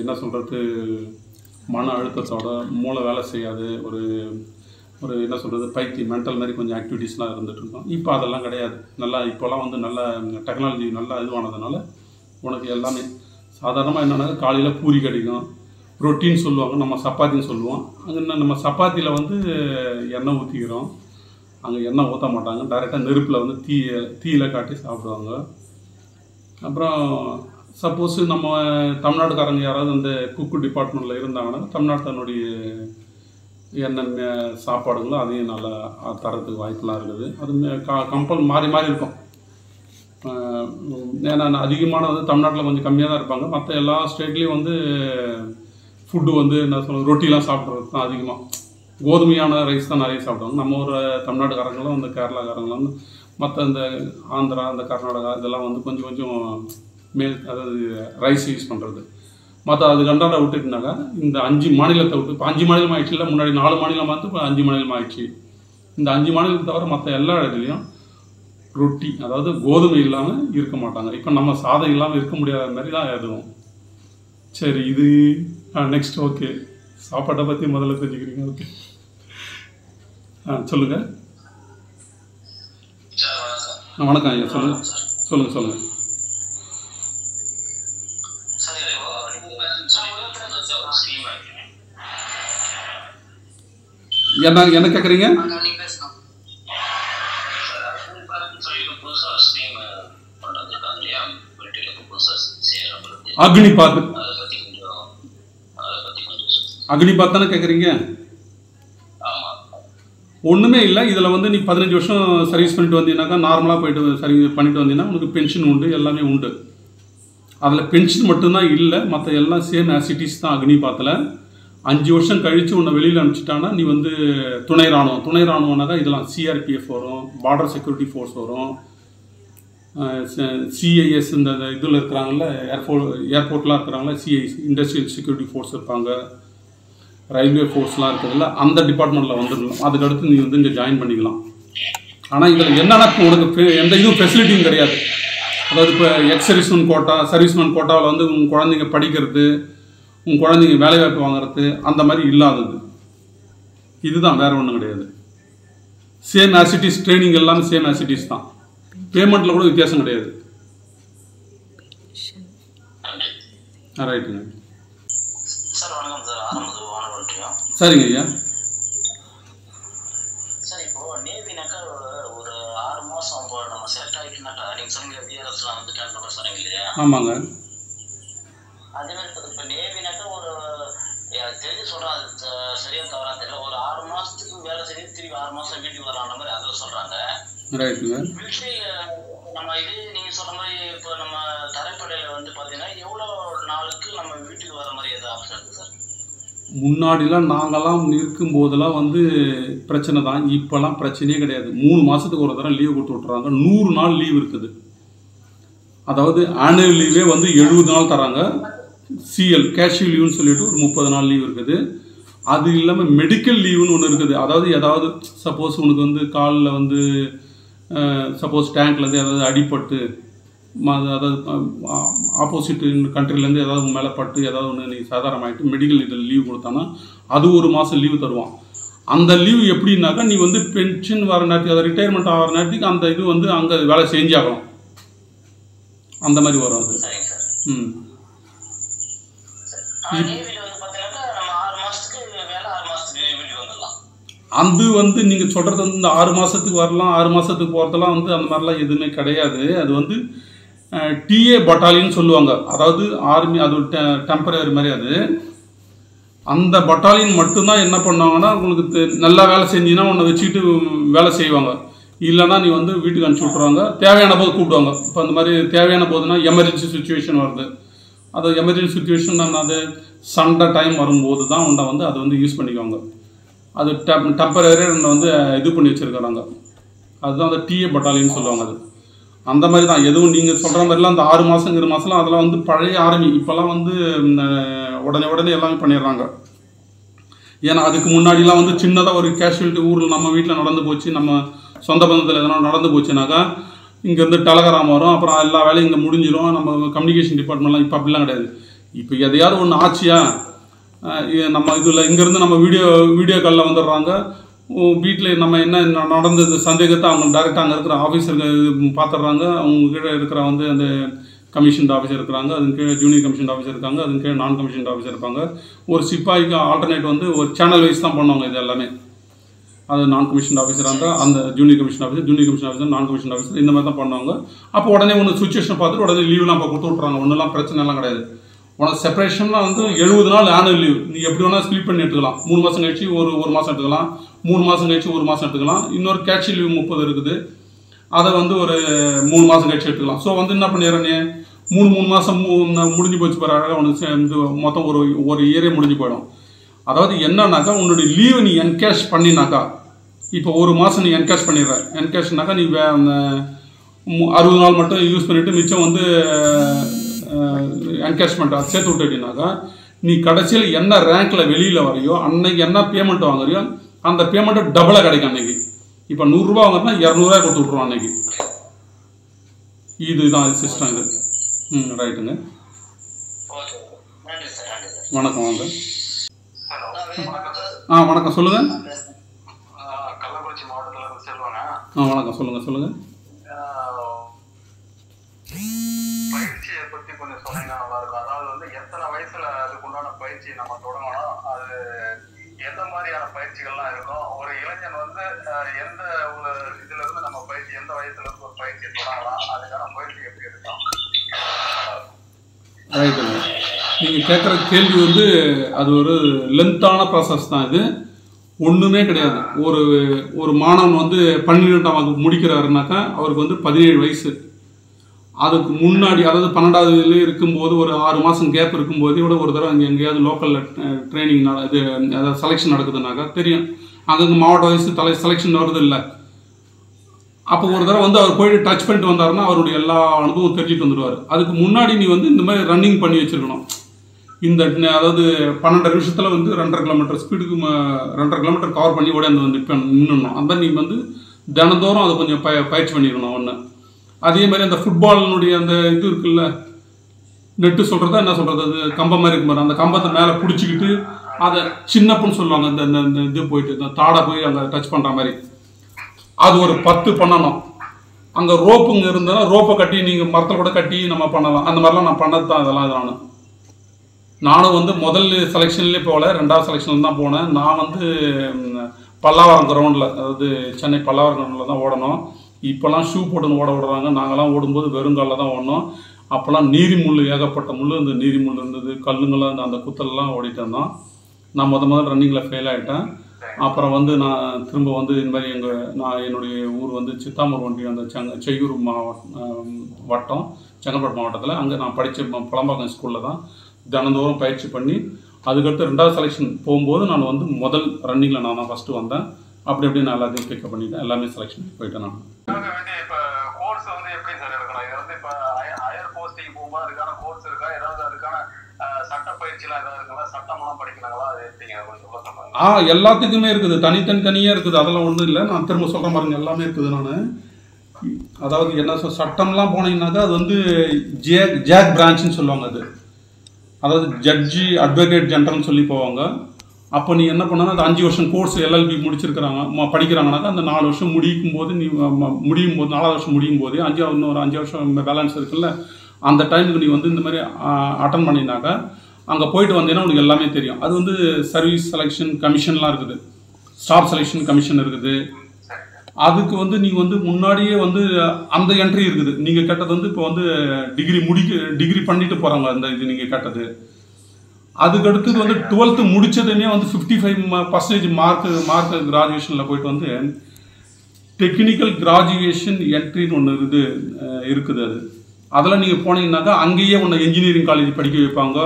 என்ன சொல்கிறது, மன அழுத்தத்தோட மூளை வேலை செய்யாது, ஒரு ஒரு என்ன சொல்கிறது மென்டல் மாதிரி கொஞ்சம் ஆக்டிவிட்டீஸ்லாம் இருந்துகிட்ருக்கோம். இப்போ அதெல்லாம் கிடையாது. நல்லா இப்போலாம் வந்து நல்ல டெக்னாலஜி நல்லா இதுவானதுனால உனக்கு எல்லாமே சாதாரணமாக என்னென்னாக்கா காலையில் பூரி கிடைக்கும், ரொட்டின்னு சொல்லுவாங்க, நம்ம சப்பாத்தின்னு சொல்லுவோம். அங்கே நம்ம சப்பாத்தியில் வந்து எண்ணெய் ஊற்றிக்கிறோம், அங்கே எண்ணெய் ஊற்ற மாட்டாங்க, டைரெக்டாக நெருப்பில் வந்து தீயில காட்டி சாப்பிடுவாங்க. அப்புறம் சப்போஸ் நம்ம தமிழ்நாட்டுக்காரங்க யாராவது அந்த குக்கு டிபார்ட்மெண்ட்டில் இருந்தாங்கன்னா தமிழ்நாட்டினுடைய என்னென்ன சாப்பாடுகளோ அதையும் நல்லா தரத்துக்கு வாய்ப்பெலாம் இருக்குது. அது கம்பல் மாறி மாறி இருக்கும். ஏன்னா அதிகமான வந்து தமிழ்நாட்டில் கொஞ்சம் கம்மியாக தான் இருப்பாங்க. மற்ற எல்லா ஸ்டேட்லேயும் வந்து ஃபுட்டு வந்து என்ன சொல்கிறது ரொட்டிலாம் சாப்பிட்றது தான் அதிகமாக. கோதுமையான ரைஸ் தான் நிறைய சாப்பிடுவாங்க. நம்ம ஒரு தமிழ்நாட்டுக்காரங்களும் இந்த கேரளாக்காரங்களும் வந்து மற்ற இந்த ஆந்திரா, இந்த கர்நாடகா இதெல்லாம் வந்து கொஞ்சம் கொஞ்சம் அதாவது ரைஸ் யூஸ் பண்ணுறது. மற்ற அது கண்டாட விட்டுட்டுனாக்கா இந்த 5 மாநிலத்தை விட்டு, இப்போ 5 மாநிலம் ஆகிடுச்சு இல்லை, முன்னாடி 4 மாநிலம் வந்து இப்போ 5 மாநிலம் ஆகிடுச்சு. இந்த 5 மாநிலத்தை தவிர மற்ற எல்லா இடத்துலையும் ரொட்டி, அதாவது கோதுமை இல்லாமல் இருக்க மாட்டாங்க. இப்போ நம்ம சாதம் இல்லாமல் இருக்க முடியாத மாதிரி தான் எதுவும். சரி, இது நெக்ஸ்ட். ஓகே, சாப்பாட்டை பற்றி முதல்ல தெரிஞ்சுக்கிறீங்க. ஓகே, சொல்லுங்கள். வணக்கம் ஐயா, சொல்லுங்கள் சொல்லுங்கள் சொல்லுங்கள். என்ன கேட்குறீங்க? அக்னிபாத் அக்னிபாத் தானே கேட்குறீங்க? ஒன்றுமே இல்லை. இதில் வந்து நீ 15 வருஷம் சர்வீஸ் பண்ணிட்டு வந்தீங்கன்னாக்கா, நார்மலாக போயிட்டு சர்வீஸ் பண்ணிட்டு வந்தீங்கன்னா உனக்கு பென்ஷன் உண்டு, எல்லாமே உண்டு. அதில் பென்ஷன் மட்டும்தான் இல்லை, மற்ற எல்லாம் சேம் ஆசிட்டிஸ் தான். அக்னிபாத்தில் 5 வருஷம் கழித்து உன்னை வெளியில் அனுப்பிச்சிட்டானா நீ வந்து துணை இராணுவம்னாக்கா இதெல்லாம் சிஆர்பிஎஃப் வரும், பார்டர் செக்யூரிட்டி ஃபோர்ஸ் வரும், சிஐஎஸ் இந்த இதில் இருக்கிறாங்கல்ல, ஏர்போர்ட்லாம் இருக்கிறாங்களா, சிஐஎஸ் இண்டஸ்ட்ரியல் செக்யூரிட்டி ஃபோர்ஸ் இருப்பாங்க, ரயில்வே ஃபோர்ஸ்லாம் இருக்குதுல்ல, அந்த டிபார்ட்மெண்ட்டில் வந்துடலாம். அதுக்கடுத்து நீ வந்து இங்கே ஜாயின் பண்ணிக்கலாம். ஆனால் இதில் என்னென்னா உனக்கு எந்த இதுவும் ஃபெசிலிட்டியும் கிடையாது. அதாவது இப்போ சர்வீஸ்மேன் கோட்டாவில் வந்து உங்கள் குழந்தைங்க படிக்கிறது, உங்கள் குழந்தைங்க வேலைவாய்ப்பு வாங்குறது அந்த மாதிரி இல்லாதது. இதுதான், வேறு ஒன்றும் கிடையாது. சேம் ஆசிட்டிஸ், ட்ரைனிங் எல்லாமே சேம் ஆசிட்டிஸ் தான். பேமெண்ட்டில் கூட வித்தியாசம் கிடையாது. ரைட்டுங்க. சரிங்க ஐயா. சார், இப்போ நேவினாக்கா ஒரு 6 மாதம் இப்போ நம்ம செலக்ட் ஆகிட்டுனாக்கா நீங்கள் சொன்னீங்க பிஆர்எஸ்லாம் வந்து 10 நம்பர் சொன்னீங்க இல்லையா? ஆமாங்க. அதே மாதிரி இப்போ நேவினாக்கா ஒரு தெரிஞ்சு சொல்கிறேன், அது சரியாக தவறாக தெரியல, ஒரு 6 மாதத்துக்கு வேலை செய்ய திரும்பி 6 மாதம் வீட்டுக்கு வரலான்ற மாதிரி அதில் சொல்கிறாங்க. ரைட்டுங்க. மிலிட்ரியில் நம்ம இது நீங்கள் சொல்கிற மாதிரி இப்போ நம்ம தரைப்படையில் வந்து பார்த்தீங்கன்னா எவ்வளோ நாளுக்கு நம்ம வீட்டுக்கு வர மாதிரி எதாவது ஆப்ஷன் இருக்குது சார்? முன்னாடிலாம் நாங்கள்லாம் இருக்கும்போதெல்லாம் வந்து பிரச்சனை தான். இப்போல்லாம் பிரச்சனையே கிடையாது. 3 மாதத்துக்கு ஒரு தடவை லீவ் கொடுத்து விட்றாங்க. 100 நாள் லீவ் இருக்குது. அதாவது ஆனுவல் லீவே வந்து 70 நாள் தராங்க. சிஎல் கேஷுவல் லீவுன்னு சொல்லிட்டு ஒரு 30 நாள் லீவ் இருக்குது. அது இல்லாமல் மெடிக்கல் லீவுன்னு ஒன்று இருக்குது. அதாவது சப்போஸ் உனக்கு வந்து காலில் வந்து சப்போஸ் டேங்க்லேருந்து ஏதாவது அடிபட்டு, அதாவது ஆப்போசிட் கண்ட்ரிலேருந்து ஏதாவது மேலே பட்டு ஏதாவது ஒன்று நீ சாதாரணமாகிட்டு மெடிக்கல் இதில் லீவ் கொடுத்தானா அது 1 மாதம் லீவு தருவான். அந்த லீவ் எப்படின்னாக்கா நீ வந்து பென்ஷன் வர நேரத்துக்கு, அதை ரிட்டையர்மெண்ட் ஆகிற நேரத்துக்கு அந்த இது வந்து அங்கே வேலை செஞ்சாகணும். அந்த மாதிரி வரும் அது. சரிங்க சார். ம் நேவியில் வந்து பார்த்தீங்கன்னா நம்ம 6 மாதத்துக்கு வேலை 6 மாதத்துக்கு வீட்டுக்கு வந்துடலாம். அது வந்து நீங்கள் சொல்கிறது வந்து இந்த 6 மாதத்துக்கு வரலாம் 6 மாதத்துக்கு போகிறதெல்லாம் வந்து அந்த மாதிரிலாம் எதுவுமே கிடையாது. அது வந்து டிஏ பட்டாலியன் சொல்லுவாங்க. அதாவது ஆர்மி, அது ஒரு டெம்பரரி மாதிரி. அது அந்த பட்டாலியன் மட்டும்தான் என்ன பண்ணுவாங்கன்னா, உங்களுக்கு நல்லா வேலை செஞ்சீங்கன்னா உன்னை வச்சுக்கிட்டு வேலை செய்வாங்க. இல்லைன்னா நீ வந்து வீட்டுக்கு அனுப்பிச்சி விட்ருவாங்க. தேவையான போது கூப்பிடுவாங்க. இப்போ அந்த மாதிரி தேவையான போதுன்னா எமர்ஜென்சி சுச்சுவேஷன் வருது. அது எமர்ஜென்சி சுச்சுவேஷன் அது சண்டை டைம் வரும்போது தான் உன்னை வந்து அதை வந்து யூஸ் பண்ணிக்குவாங்க. அது டெம்பரரியாக உன்னை வந்து இது பண்ணி வச்சுருக்கிறாங்க. அதுதான் அந்த டிஏ பட்டாலியன் சொல்லுவாங்க. அது அந்த மாதிரி தான். எதுவும் நீங்கள் சொல்கிற மாதிரிலாம் அந்த 6 மாதங்கிற மாதம்லாம் அதெல்லாம் வந்து பழைய ஆர்மி. இப்போல்லாம் வந்து உடனே எல்லாமே பண்ணிடுறாங்க. ஏன்னா அதுக்கு முன்னாடிலாம் வந்து சின்னதாக ஒரு கேஷுவலிட்டி ஊரில் நம்ம வீட்டில் நடந்து போச்சு, நம்ம சொந்த பந்தத்தில் எதனா நடந்து போச்சுனாக்கா இங்கேருந்து டெலகிராம் வரும். அப்புறம் எல்லா வேலையும் இங்கே முடிஞ்சிடும். நம்ம கம்யூனிகேஷன் டிபார்ட்மெண்ட்லாம் இப்போ அப்படிலாம் கிடையாது. இப்போ எதையாவது ஒன்று ஆச்சியா நம்ம இதில் இங்கேருந்து நம்ம வீடியோ காலில் வந்துடுறாங்க. வீட்டில் நம்ம என்ன நடந்தது சந்தேகத்தை அவங்க டேரெக்டாக அங்கே இருக்கிற ஆஃபீஸருக்கு பார்த்துடுறாங்க. அவங்க கீழே இருக்கிற வந்து அந்த கமிஷன் ஆஃபீஸர் இருக்கிறாங்க, அதுக்கு கீழே ஜூனியர் கமிஷன் ஆஃபீஸர் இருக்காங்க, அதுக்கு கீழே நான் கமிஷன் ஆஃபீஸர் இருப்பாங்க. ஒரு சிப்பாய்க்கு ஆல்டர்னேட் வந்து ஒரு சேனல் வைஸ் தான் பண்ணுவாங்க இது எல்லாமே. அது நான் கமிஷன் ஆஃபீஸராக இருந்தால் அந்த ஜூனியர் கமிஷன் ஆஃபீஸர் நான் கமிஷன் ஆஃபீஸர் இந்த மாதிரி தான் பண்ணுவாங்க. அப்போ உடனே ஒன்று சுச்சுவேஷன் பார்த்துட்டு உடனே லீவ்லாம் இப்போ கொடுத்து விட்றாங்க. ஒன்றுலாம் பிரச்சனைலாம் கிடையாது. உனக்கு செப்பரேஷன்லாம் வந்து 70 நாள் ஆனுவல் லீவ். நீ எப்படி வேணால் ஸ்ப்ளிட் பண்ணி எடுத்துக்கலாம். 3 மாதம் கழிச்சு ஒரு மாதம் எடுத்துக்கலாம், 3 மாதம் கழிச்சு 1 மாதம் எடுத்துக்கலாம். இன்னொரு கேட்சி லீவ் 30 இருக்குது, அதை வந்து ஒரு 3 மாதம் கழிச்சு எடுத்துக்கலாம். ஸோ வந்து என்ன பண்ணிடுறேன், நீ 3 மாதம் முடிஞ்சு போச்சு பாரு. அழகாக உனக்கு மொத்தம் ஒரு இயரே முடிஞ்சு போயிடும். அதாவது என்னன்னாக்கா, உன்னுடைய லீவை நீ என்கேஷ் பண்ணினாக்கா, இப்போ 1 மாதம் நீ என்கேஷ் பண்ணிடுற. என்கேஷ்னாக்கா நீ 60 நாள் மட்டும் யூஸ் பண்ணிவிட்டு மிச்சம் வந்து என்கேஷ்மெண்ட் அதை சேர்த்து விட்டுட்டினாக்கா, நீ கடைசியில் என்ன ரேங்க்கில் வெளியில் வரையோ அன்னைக்கு என்ன பேமெண்ட் வாங்குறியோ அந்த பேமெண்ட்டு டபுளாக கிடைக்கும் அன்னைக்கு. இப்போ 100 ரூபா வாங்குறதுனா 200 ரூபாய் கொடுத்து விட்ருவோம் அன்னைக்கு. இதுதான் சிஸ்டம் இது. ரைட்டுங்க. வணக்கம். வாங்க. வணக்கம் சொல்லுங்கள். கள்ளக்குறிச்சி மாவட்டத்தில் இருந்து செல்வாங்க. வணக்கம் சொல்லுங்கள். பயிற்சியை பற்றி கொஞ்சம் சொன்னீங்கன்னா நல்லா இருக்கும். அதாவது வந்து எத்தனை வயசுல அதுக்கு உண்டான பயிற்சி நம்ம தொடங்கணும், அது எந்த மாதிரியான பயிற்சிகள்லாம் இருக்கும், ஒரு இளைஞன் வந்து எந்த ஒரு இதுல இருந்து நம்ம பயிற்சி எந்த வயசுல இருந்து ஒரு பயிற்சியை தொடங்கலாம், அதுக்கான பயிற்சி எப்படி இருக்கும்? ரைட்டுங்க. நீங்கள் கேட்குற கேள்வி வந்து அது ஒரு லென்த்தான ப்ராசஸ் தான். இது ஒன்றுமே கிடையாது. ஒரு மாணவன் வந்து 12ஆம் வகுப்பு முடிக்கிறாருனாக்கா அவருக்கு வந்து 17 வயசு. அதுக்கு முன்னாடி, அதாவது 12ஆவதுல இருக்கும்போது ஒரு 6 மாதம் கேப் இருக்கும்போது கூட ஒரு தடவை அங்கே எங்கேயாவது லோக்கலில் ட்ரைனிங் இது அதாவது செலெக்ஷன் நடக்குதுனாக்கா தெரியும். அங்கங்கே மாவட்ட வயசு செலெக்ஷன் வருது இல்லை. அப்போ ஒரு தடவை வந்து அவர் போயிட்டு டச் பண்ணிட்டு வந்தாருன்னா அவருடைய எல்லா அனுபவம் தெரிஞ்சுட்டு வந்துடுவார். அதுக்கு முன்னாடி நீ வந்து இந்த மாதிரி ரன்னிங் பண்ணி வச்சுருக்கணும். அதாவது 12 நிமிஷத்தில் வந்து 2.5 கிலோமீட்டர் ஸ்பீடுக்கு 2.5 கிலோமீட்டர் கவர் பண்ணி ஓடி வந்து நின்றுணும். அந்த நீ வந்து தினந்தோறும் அதை கொஞ்சம் பயிற்சி பண்ணிடணும். ஒன்று அதே மாதிரி அந்த ஃபுட்பாலினுடைய அந்த இது இருக்குல்ல, நெட்டு சொல்கிறதா என்ன சொல்கிறது, அது கம்பம் மாதிரி இருக்கும் பாரு, அந்த கம்பத்தை மேலே பிடிச்சிக்கிட்டு அதை சின்னப்புன்னு சொல்லுவாங்க. இந்த இது போயிட்டு இந்த தாடை போய் அங்கே டச் பண்ணுற மாதிரி அது ஒரு 10 பண்ணணும். அங்கே ரோப்புங்க இருந்தாலும் ரோப்பை கட்டி நீங்கள் மரத்தில் கூட கட்டி நம்ம பண்ணலாம். அந்த மாதிரிலாம் நான் பண்ணது தான். இதெல்லாம் நானும் வந்து முதல் செலெக்ஷன்லேயே போகல, 2வது செலெக்ஷனில் தான் போனேன். நான் வந்து பல்லாவரம் கிரவுண்டில், அதாவது சென்னை பல்லாவரம் கிரவுண்டில் தான் ஓடணும். இப்போல்லாம் ஷூ போட்டுன்னு ஓட விடுறாங்க. நாங்கள்லாம் ஓடும்போது வெறுங்காலில் தான் ஓடணும். அப்போல்லாம் நீரி முள், ஏகப்பட்ட முள், இந்த நீரி முள் இருந்தது, கல்லுங்களாம் அந்த குத்தலெல்லாம் ஓடிட்டு இருந்தோம். நான் முதல் ரன்னிங்கில் ஃபெயில் ஆகிட்டேன். அப்புறம் வந்து நான் திரும்ப வந்து இந்த மாதிரி நான் என்னுடைய ஊர் வந்து சித்தாமூர் ஒன்றியம், அந்த செய்யூர் வட்டம், செங்கல்பட்டு மாவட்டத்தில். அங்கே நான் படித்த பழம்பாக்கம் ஸ்கூலில் தான் தினந்தோறும் பயிற்சி பண்ணி அதுக்கடுத்து 2வது செலெக்ஷன் போகும்போது நான் வந்து முதல் ரன்னிங்கில் நான் தான் ஃபஸ்ட்டு வந்தேன். அப்படி நான் எல்லாத்தையும் பிக்கப் பண்ணிட்டேன். எல்லாமே செலெக்ஷன் போயிட்டேன். நான் இப்போ கோர்ஸ் வந்து எப்படி சார் எடுக்கணும்? இது வந்து இப்போ ஹையர் போஸ்டிங் போகும்போது அதுக்கான கோர்ஸ் இருக்கா? ஏதாவது அதுக்கான சட்ட பயிற்சிலாம் ஏதாவது இருக்குங்களா? சட்டமெல்லாம் படிக்கிறாங்களா? அது எப்படிங்க கொஞ்சம் சொல்ல சொல்லுங்க. எல்லாத்துக்குமே இருக்குது, தனியாக இருக்குது. அதெல்லாம் ஒன்றும் இல்லை. நான் திரும்ப சொல்கிற மாதிரி எல்லாமே இருக்குது. நான் அதாவது என்ன சட்டம்லாம் போனீங்கன்னாக்கா அது வந்து ஜேக் பிரான்ச்சுன்னு சொல்லுவாங்க. அதாவது ஜட்ஜி அட்வொகேட் ஜெனரல்னு சொல்லி போவாங்க. அப்போ நீ என்ன பண்ணால் அந்த 5 வருஷம் கோர்ஸ் எல்எல்பி முடிச்சிருக்கிறாங்க படிக்கிறாங்கனாக்கா அந்த 4 வருஷம் முடியும் போது 4வது வருஷம் முடியும் போது இன்னொரு 5 வருஷம் பேலன்ஸ் இருக்குல்ல, அந்த டைமுக்கு நீ வந்து இந்த மாதிரி அட்டன் பண்ணினாக்கா அங்கே போயிட்டு வந்தீங்கன்னா உனக்கு எல்லாமே தெரியும். அது வந்து சர்வீஸ் செலெக்ஷன் கமிஷன்லாம் இருக்குது, ஸ்டாஃப் செலெக்ஷன் கமிஷன் இருக்குது. அதுக்கு வந்து நீங்கள் வந்து முன்னாடியே வந்து அந்த என்ட்ரி இருக்குது. நீங்கள் கேட்டது வந்து இப்போ வந்து டிகிரி பண்ணிட்டு போகிறாங்க அந்த இது நீங்கள் கேட்டது. அதுக்கடுத்தது வந்து 12th முடித்ததுமே வந்து 55% மார்க் கிராஜுவேஷனில் போயிட்டு வந்து டெக்னிக்கல் கிராஜுவேஷன் என்ட்ரின்னு ஒன்று இருக்குது. அதில் நீங்கள் போனீங்கன்னாக்கா அங்கேயே உன்னை இன்ஜினியரிங் காலேஜ் படிக்க வைப்பாங்க.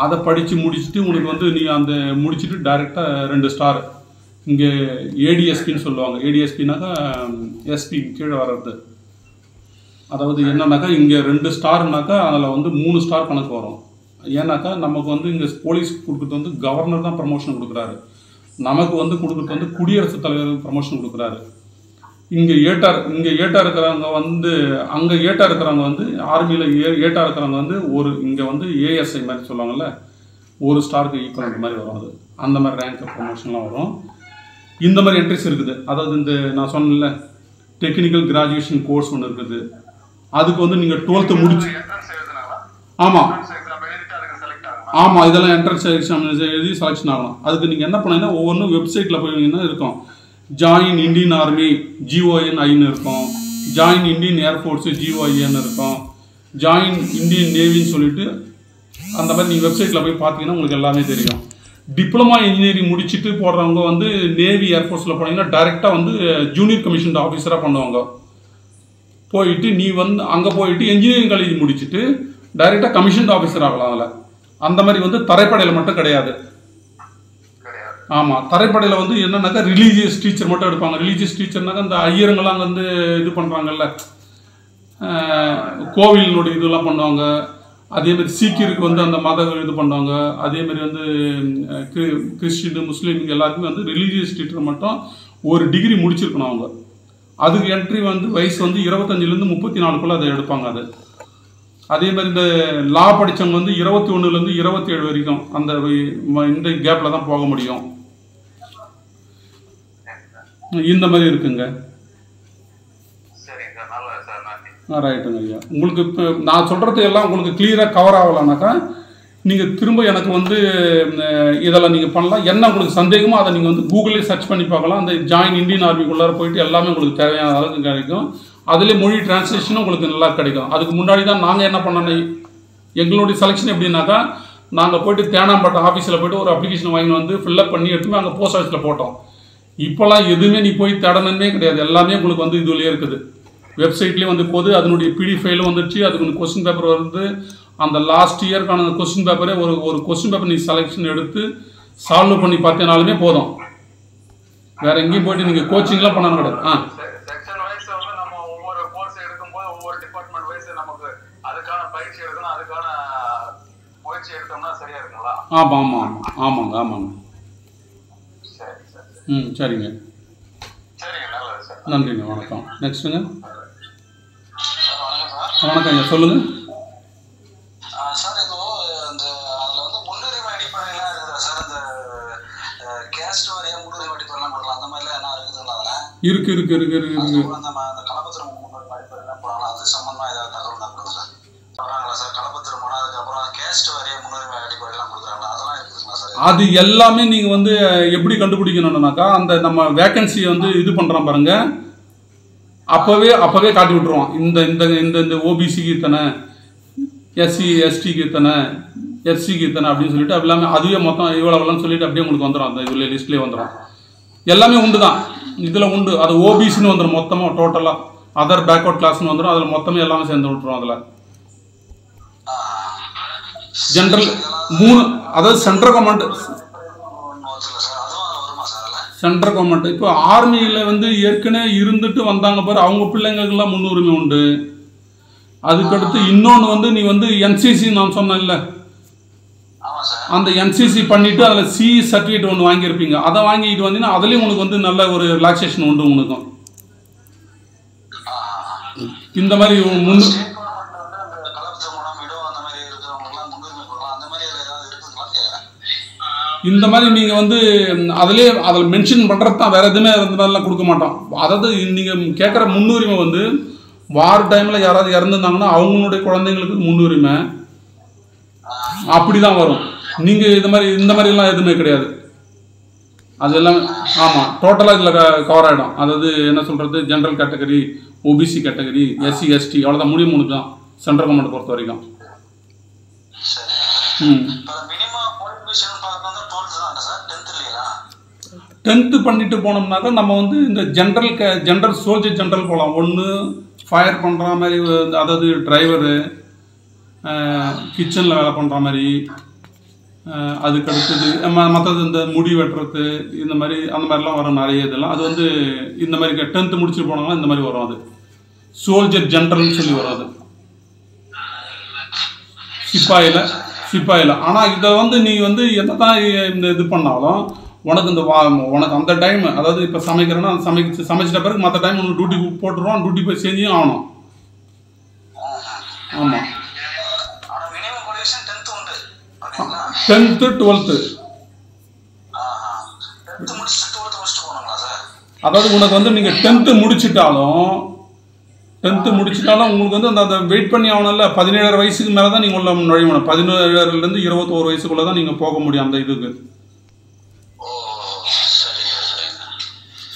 அதை படித்து முடிச்சுட்டு உனக்கு வந்து நீ அந்த முடிச்சுட்டு டைரெக்டாக 2 ஸ்டார் இங்கே ஏடிஎஸ்பின்னு சொல்லுவாங்க. ஏடிஎஸ்பின்னாக்கா எஸ்பி கீழே வர்றது. அதாவது என்னன்னாக்கா இங்கே 2 ஸ்டார்னாக்கா அதில் வந்து 3 ஸ்டார் கணக்கு வரும். ஏன்னாக்கா நமக்கு வந்து இங்கே போலீஸ் கொடுக்குறது வந்து கவர்னர் தான் ப்ரமோஷன் கொடுக்குறாரு. நமக்கு வந்து கொடுக்குறது வந்து குடியரசுத் தலைவர் ப்ரமோஷன் கொடுக்குறாரு. இங்கே ஏட்டா இருக்கிறவங்க வந்து அங்கே ஏட்டா இருக்கிறவங்க வந்து ஆர்மியில் ஏட்டா இருக்கிறவங்க வந்து இங்கே வந்து ஏஎஸ்ஐ மாதிரி சொல்லுவாங்கள்ல, 1 ஸ்டாருக்கு ஈக்குவல் மாதிரி வரும். அது அந்த மாதிரி ரேங்க் ப்ரமோஷன்லாம் வரும். இந்த மாதிரி என்ட்ரிஸ் இருக்குது. அதாவது இந்த நான் சொன்னேன்ல டெக்னிக்கல் கிராஜுவேஷன் கோர்ஸ் ஒன்று இருக்குது. அதுக்கு வந்து நீங்கள் 12th முடிச்சு ஆமாம் இதெல்லாம் என்ட்ரன்ஸ் எக்ஸாம் எழுதி செலெக்ஷன் ஆகலாம். அதுக்கு நீங்கள் என்ன பண்ணீங்கன்னா ஒவ்வொன்றும் வெப்சைட்டில் போய்ங்கன்னா இருக்கும். ஜாயின் இந்தியன் ஆர்மி GONIன்னு இருக்கும், ஜாயின் இந்தியன் ஏர்ஃபோர்ஸு GOIN இருக்கும், ஜாயின் இந்தியன் நேவின்னு சொல்லிட்டு அந்த மாதிரி நீங்கள் வெப்சைட்டில் போய் பார்த்தீங்கன்னா உங்களுக்கு எல்லாமே தெரியும். டிப்ளமா இன்ஜினியரிங் முடிச்சுட்டு போடுறவங்க வந்து நேவி ஏர்ஃபோர்ஸில் போனீங்கன்னா டைரெக்டாக வந்து ஜூனியர் கமிஷன் ஆஃபீஸராக பண்ணுவாங்க. போயிட்டு நீ வந்து அங்கே போயிட்டு இன்ஜினியரிங் காலேஜ் முடிச்சுட்டு டைரெக்டாக கமிஷன் ஆஃபீஸர் ஆகலாம். அதில் அந்த மாதிரி வந்து தரைப்படையில் மட்டும் கிடையாது. ஆமாம், தரைப்படையில் வந்து என்னன்னாக்கா ரிலீஜியஸ் டீச்சர் மட்டும் எடுப்பாங்க. ரிலீஜியஸ் டீச்சர்னாக்கா இந்த ஐயருங்கெல்லாம் வந்து இது பண்ணுறாங்கல்ல, கோவிலினுடைய இதெல்லாம் பண்ணுவாங்க. அதேமாதிரி சீக்கியருக்கு வந்து அந்த மத இது பண்ணுவாங்க. அதேமாதிரி வந்து கிறிஸ்டின் முஸ்லீம் எல்லாருக்குமே வந்து ரிலீஜியஸ் டீச்சர் மட்டும் 1 டிகிரி முடிச்சிருக்கணும் அவங்க. அதுக்கு என்ட்ரி வந்து வயசு வந்து 25லேருந்து 34க்குள்ளே அதை எடுப்பாங்க. அது அதே மாதிரி இந்த லா படித்தவங்க வந்து 21லேருந்து 27 வரைக்கும் அந்த இந்த கேப்பில் தான் போக முடியும். இந்த மாதிரி இருக்குங்க. ரைட்டுங்க ஐயா. உங்களுக்கு இப்போ நான் சொல்கிறது எல்லாம் உங்களுக்கு கிளியராக கவர் ஆகலான்னாக்கா நீங்கள் திரும்ப எனக்கு வந்து இதெல்லாம் நீங்கள் பண்ணலாம். என்ன உங்களுக்கு சந்தேகமோ அதை நீங்கள் வந்து கூகுளில் சர்ச் பண்ணி பார்க்கலாம். அந்த ஜாயின் இந்தியன் ஆர்மிக்குள்ளார போயிட்டு எல்லாமே உங்களுக்கு தேவையான அளவுக்கு கிடைக்கும். அதிலே மொழி டிரான்ஸ்லேஷனும் உங்களுக்கு நல்லா கிடைக்கும். அதுக்கு முன்னாடி தான் நாங்கள் என்ன பண்ணோம், எங்களுடைய செலெக்ஷன் எப்படின்னாக்கா நாங்கள் போய்ட்டு தேனாம்பேட்டை ஆஃபீஸில் போய்ட்டு ஒரு அப்ளிகேஷன் வாங்கி வந்து ஃபில்லப் பண்ணி எடுத்துமே அங்கே போஸ்ட் ஆஃபீஸில் போட்டோம். இப்போலாம் எதுவுமே நீ போய் தேடணுன்னே கிடையாது. எல்லாமே உங்களுக்கு வந்து இதுலேயே இருக்குது. வெப்சைட்லேயே வந்து போது அதனுடைய PDF ஃபைலும் வந்துடுச்சு. அதுக்கு கொஸ்டின் பேப்பர் வந்து அந்த லாஸ்ட் இயர்க்கான கொஸ்டின் பேப்பரே ஒரு கொஸ்டின் பேப்பர் நீ செலெக்ஷன் எடுத்து சால்வ் பண்ணி பார்த்தேனாலுமே போதும். வேற எங்கேயும் போயிட்டு நீங்கள் கோச்சிங்லாம் பண்ணணும் கிடையாது. ஆமாம் ஆமாம் ஆமாங்க ஆமாங்க. சரிங்க, நன்றிங்க, வணக்கம். நெக்ஸ்ட்டுங்க. வணக்கம் ஐயா, சொல்லுங்கள். சார் இப்போ அந்த அதில் வந்து முன்னுரிமை அடிப்படையெல்லாம் இருக்குதா சார்? அந்த கேஸ்ட் வாரியாக முன்னுரிமை அடிப்படையெல்லாம் போடலாம், அந்த மாதிரிலாம் என்ன இருக்குதுங்களா? அதில் இருக்கு. அந்த கலப்பத்திரம் முன்னுரிமை அடிப்படையெல்லாம் போடலாம். அது சம்மந்தமாக ஏதாவது தகவல் தான் கொடுங்க சார். சொல்கிறாங்களா சார்? கலப்பத்திரம் போனால் அதுக்கப்புறம் கேஸ்ட் வாரியாக முன்னுரிமை அடிப்படையெல்லாம் கொடுக்குறாங்களா? அதெல்லாம் இருக்குதுங்களா சார்? அது எல்லாமே நீங்கள் வந்து எப்படி கண்டுபிடிக்கணும்னாக்கா அந்த நம்ம வேக்கன்சியை வந்து இது பண்ணுறோம் பாருங்க, அப்போவே காட்டி விட்டுருவோம். இந்த ஓபிசிக்கு இத்தனை, SC STக்கு இத்தனை, FCக்கு இத்தனை அப்படின்னு சொல்லிட்டு அப்படி எல்லாமே அதுவே மொத்தம் இவ்வளோலாம் சொல்லிட்டு அப்படியே உங்களுக்கு வந்துடும். அந்த இவ்வளோ லிஸ்ட்லேயே வந்துடும். எல்லாமே உண்டு தான் இதில் உண்டு. அது ஓபிசின்னு வந்துடும் மொத்தமாக டோட்டலாக. அதர் பேக்வர்ட் கிளாஸ்னு வந்துடும். அதில் மொத்தமே எல்லாமே சேர்ந்து விட்டுரும். அதில் ஜென்ரல் 3, அதாவது சென்ட்ரல் கவர்மெண்ட் இப்போ ஆர்மியில் வந்து ஏற்கனவே இருந்துட்டு வந்தாங்க பாரு, அவங்க பிள்ளைங்களுக்கெல்லாம் முன்னுரிமை உண்டு. அதுக்கடுத்து இன்னொன்று வந்து நீ வந்து NCC நான் சொன்னேன்ல, அந்த NCC பண்ணிட்டு அதில் CE சர்டிஃபிகேட் ஒன்று வாங்கியிருப்பீங்க. அதை வாங்கிட்டு வந்தீங்கன்னா அதுலேயும் உனக்கு வந்து நல்ல ஒரு ரிலாக்ஸேஷன் உண்டு உனக்கும். இந்த மாதிரி இந்த மாதிரி நீங்கள் வந்து அதில் மென்ஷன் பண்ணுறது தான், வேறு எதுவுமே அந்த மாதிரிலாம் கொடுக்க மாட்டோம். அதாவது நீங்கள் கேட்குற முன்னுரிமை வந்து வார் டைமில் யாராவது இறந்துருந்தாங்கன்னா அவங்களுடைய குழந்தைங்களுக்கு முன்னுரிமை அப்படி தான் வரும். நீங்கள் இந்த மாதிரிலாம் எதுவுமே கிடையாது. அது எல்லாமே ஆமாம் டோட்டலாக இதில் கவர் ஆகிடும். அதாவது என்ன சொல்கிறது, general category, OBC category, SC ST அவ்வளோதான், முடிவு 3 தான் சென்ட்ரல் கவர்மெண்ட் பொறுத்த வரைக்கும். ம் 10th பண்ணிட்டு போனோம்னாக்கா நம்ம வந்து இந்த ஜென்ரல் சோல்ஜர் ஜென்ரல் போகலாம். ஒன்று ஃபயர் பண்ணுற மாதிரி, அதாவது டிரைவரு, கிச்சனில் வேலை பண்ணுற மாதிரி, அதுக்கு அடுத்தது மற்றது இந்த முடி வெட்டுறது, இந்த மாதிரி அந்த மாதிரிலாம் வரும் நிறைய இதெல்லாம். அது வந்து இந்த மாதிரி 10th முடிச்சுட்டு போனாங்கன்னா இந்த மாதிரி வரும். அது சோல்ஜர் ஜென்ரல்னு சொல்லி வரும். அது சிப்பாயில். ஆனால் இதை வந்து நீ வந்து என்ன தான் இந்த இது பண்ணாலும் உனக்கு உனக்கு அந்த டைம், அதாவது இப்போ சமைக்கிறேன்னா சமைச்சிட்ட பிறகு மற்ற டைம் உனக்கு டியூட்டி போட்டுருவோம், டியூட்டி போய் செஞ்சும் ஆகணும். ஆமாம் 10th 12th. அதாவது உனக்கு வந்து நீங்கள் 10th முடிச்சிட்டாலும் உங்களுக்கு வந்து அந்த வெயிட் பண்ணி ஆகணும்ல. 17 வயசுக்கு மேலே தான் நீங்கள் உள்ள நுழையணும். 17லேருந்து 21 வயசுக்குள்ளே தான் நீங்கள் போக முடியும் அந்த இதுக்கு.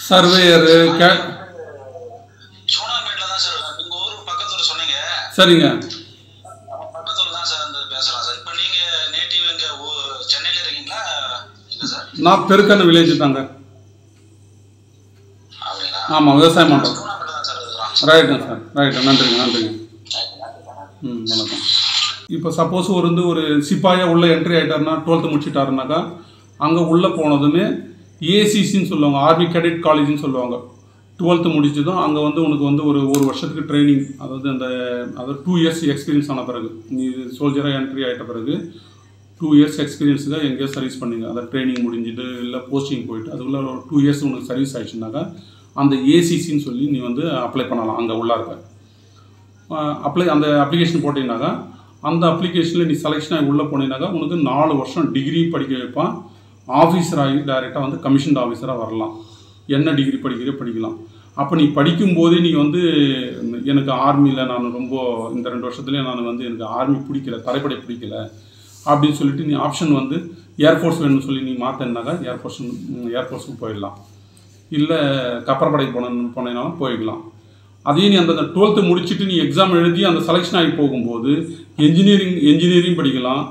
சர்வேயரு சரிங்க. நான் பெருக்கன வில்லேஜ் தாங்க. ஆமாம் விவசாயம் பண்ணுறோம். ரைட்டுங்க சார், ரைட்டு, நன்றிங்க. வணக்கம். இப்போ சப்போஸ் ஒரு சிப்பாயாக உள்ளே என்ட்ரி ஆகிட்டாருன்னா 12th முடிச்சிட்டாருனாக்கா அங்கே உள்ளே போனதுமே ஏசிசின்னு சொல்லுவாங்க, ஆர்மி கேடட் காலேஜ்னு சொல்லுவாங்க. 12th முடிச்சதும் அங்கே வந்து உனக்கு வந்து ஒரு வருஷத்துக்கு ட்ரைனிங், அதாவது 2 இயர்ஸ் எக்ஸ்பீரியன்ஸ் ஆன பிறகு, நீ சோல்ஜராக என்ட்ரி ஆகிட்ட பிறகு 2 இயர்ஸ் எக்ஸ்பீரியன்ஸுக்காக எங்கேயோ சர்வீஸ் பண்ணிங்க. அதை ட்ரைனிங் முடிஞ்சுட்டு இல்லை போஸ்டிங் போயிட்டு அதுக்குள்ளே 2 இயர்ஸ் உனக்கு சர்வீஸ் ஆகிடுச்சுனாக்கா அந்த ஏசிசின்னு சொல்லி நீ வந்து அப்ளை பண்ணலாம். அங்கே உள்ளே இருக்க அந்த அப்ளிகேஷன் போட்டிங்கனாக்கா அந்த அப்ளிகேஷனில் நீ செலெக்ஷன் ஆகி உள்ளே போனீங்கன்னாக்கா உனக்கு 4 வருஷம் டிகிரி படிக்க வைப்பான். ஆஃபீஸராகி டைரெக்டாக வந்து கமிஷன்ட் ஆஃபீஸராக வரலாம். என்ன டிகிரி படிக்கலாம். அப்போ நீ படிக்கும்போதே நீ வந்து எனக்கு ஆர்மியில் நான் ரொம்ப இந்த 2 வருஷத்துலேயே நான் வந்து எனக்கு ஆர்மி பிடிக்கல, தரைப்படை பிடிக்கல அப்படின்னு சொல்லிட்டு நீ ஆப்ஷன் வந்து ஏர்ஃபோர்ஸ் வேணும்னு சொல்லி நீ மாற்றினாக்கா ஏர்ஃபோர்ஸுக்கு போயிடலாம். இல்லை கப்பற்படைக்கு போனேனாலும் போய்க்கலாம். அதையும் நீ அந்த 12th முடிச்சுட்டு நீ எக்ஸாம் எழுதி அந்த செலெக்ஷன் ஆகி போகும்போது என்ஜினியரிங் படிக்கலாம்,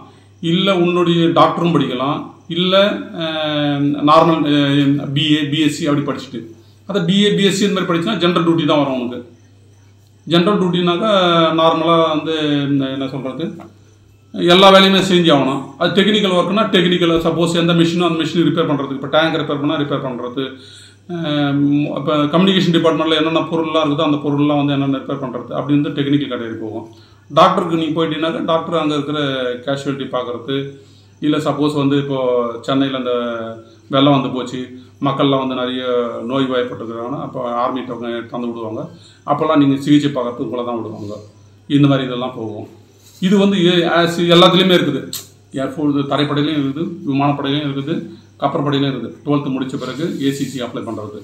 இல்லை உன்னுடைய டாக்டரும் படிக்கலாம், இல்லை நார்மல் பிஎஸ்சி அப்படி படிச்சுட்டு அதை பிஎஸ்சி இந்த மாதிரி படிச்சுன்னா ஜென்ரல் டியூட்டி தான் வரும் உனக்கு. ஜென்ரல் டியூட்டினாக்கா நார்மலாக வந்து என்ன சொல்கிறது, எல்லா வேலையுமே செஞ்சு ஆகணும். அது டெக்னிக்கல் ஒர்க்குனா டெக்னிக்கல், சப்போஸ் எந்த மிஷினும் அந்த மிஷின் ரிப்பேர் பண்ணுறதுக்கு, இப்போ டேங்க் ரிப்பேர் பண்ணால் ரிப்பேர் பண்ணுறது, இப்போ கம்யூனிகேஷன் டிபார்ட்மெண்ட்டில் என்னென்ன பொருள்லாம் இருக்குதோ அந்த பொருள்லாம் வந்து என்னென்ன ரிப்பேர் பண்ணுறது அப்படி வந்து டெக்னிக்கல் கேட்டகரி போகும். டாக்டருக்கு நீ போயிட்டீங்கன்னாக்கா டாக்டர் அங்கே இருக்கிற கேஷுவலிட்டி பார்க்குறது, இல்லை சப்போஸ் வந்து இப்போது சென்னையில் அந்த வெள்ளம் வந்து போச்சு, மக்கள்லாம் வந்து நிறைய நோய் வாய்ப்பட்டுருக்குறாங்கன்னா அப்போ ஆர்மி தந்து விடுவாங்க. அப்போல்லாம் நீங்கள் சிகிச்சை பார்க்குறதுக்கு உங்களை தான் விடுவாங்க. இந்த மாதிரி இதெல்லாம் போகும். இது வந்து எல்லாத்துலேயுமே இருக்குது. ஏர்ஃபோர்ஸ் தரைப்படையிலையும் இருக்குது, விமானப்படையிலையும் இருக்குது, கப்பற்படையிலையும் இருக்குது. 12th முடித்த பிறகு ஏசிசி அப்ளை பண்ணுறது.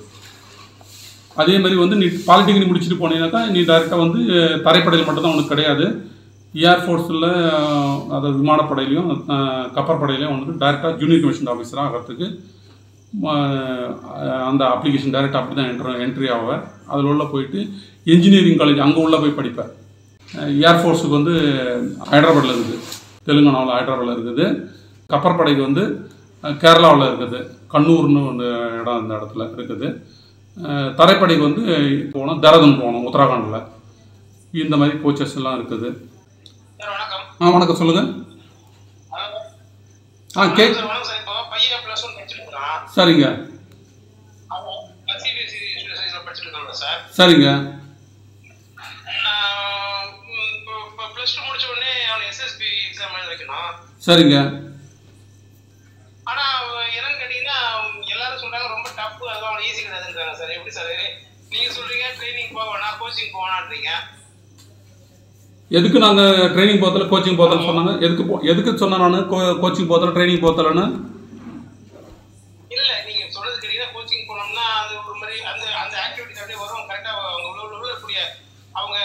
அதே மாதிரி வந்து நீ பாலிடெக்னிக் முடிச்சுட்டு போனீங்கன்னாக்கா நீ டைரெக்டாக வந்து தரைப்படையில் மட்டும்தான் உனக்கு கிடையாது. ஏர்ஃபோர்ஸில் அதாவது விமானப்படையிலையும் கப்பற்படையிலையும் வந்து டைரெக்டாக ஜூனியர் கமிஷன் ஆஃபீஸராக ஆகிறதுக்கு அந்த அப்ளிகேஷன் டைரெக்டாக அப்படி தான் என்ட்ரி ஆவேன். அதில் உள்ள போயிட்டு இன்ஜினியரிங் காலேஜ் அங்கே உள்ளே போய் படிப்பேன். ஏர்ஃபோர்ஸுக்கு வந்து ஹைதராபாத்தில் இருக்குது, தெலுங்கானாவில் ஹைதராபாத்தில் இருக்குது. கப்பற்படைக்கு வந்து கேரளாவில் இருக்குது, கண்ணூர்னு ஒரு இடம் இந்த இடத்துல இருக்குது. தரைப்படைக்கு வந்து போனோம், தேரதன் போனோம் உத்தராகண்டில். இந்த மாதிரி கோச்சஸ் எல்லாம் இருக்குது. வணக்கம் சொல்லுங்கள். சரிங்க சரிங்க. சரிங்க. எதுக்கு நாங்கள் ட்ரைனிங் போகல கோச்சிங் போகலன்னு சொன்னாங்க? எதுக்கு சொன்னேன் நான் கோச்சிங் போகல ட்ரைனிங் போகலன்னு? இல்லை நீங்கள் சொல்றது கேட்டீங்கன்னா கோச்சிங் போனோம்னா அது ஒரு மாதிரி அந்த ஆக்டிவிட்டிஸ் அப்படியே வரும் கரெக்டாக அவங்க உள்ள இருக்கக்கூடிய அவங்க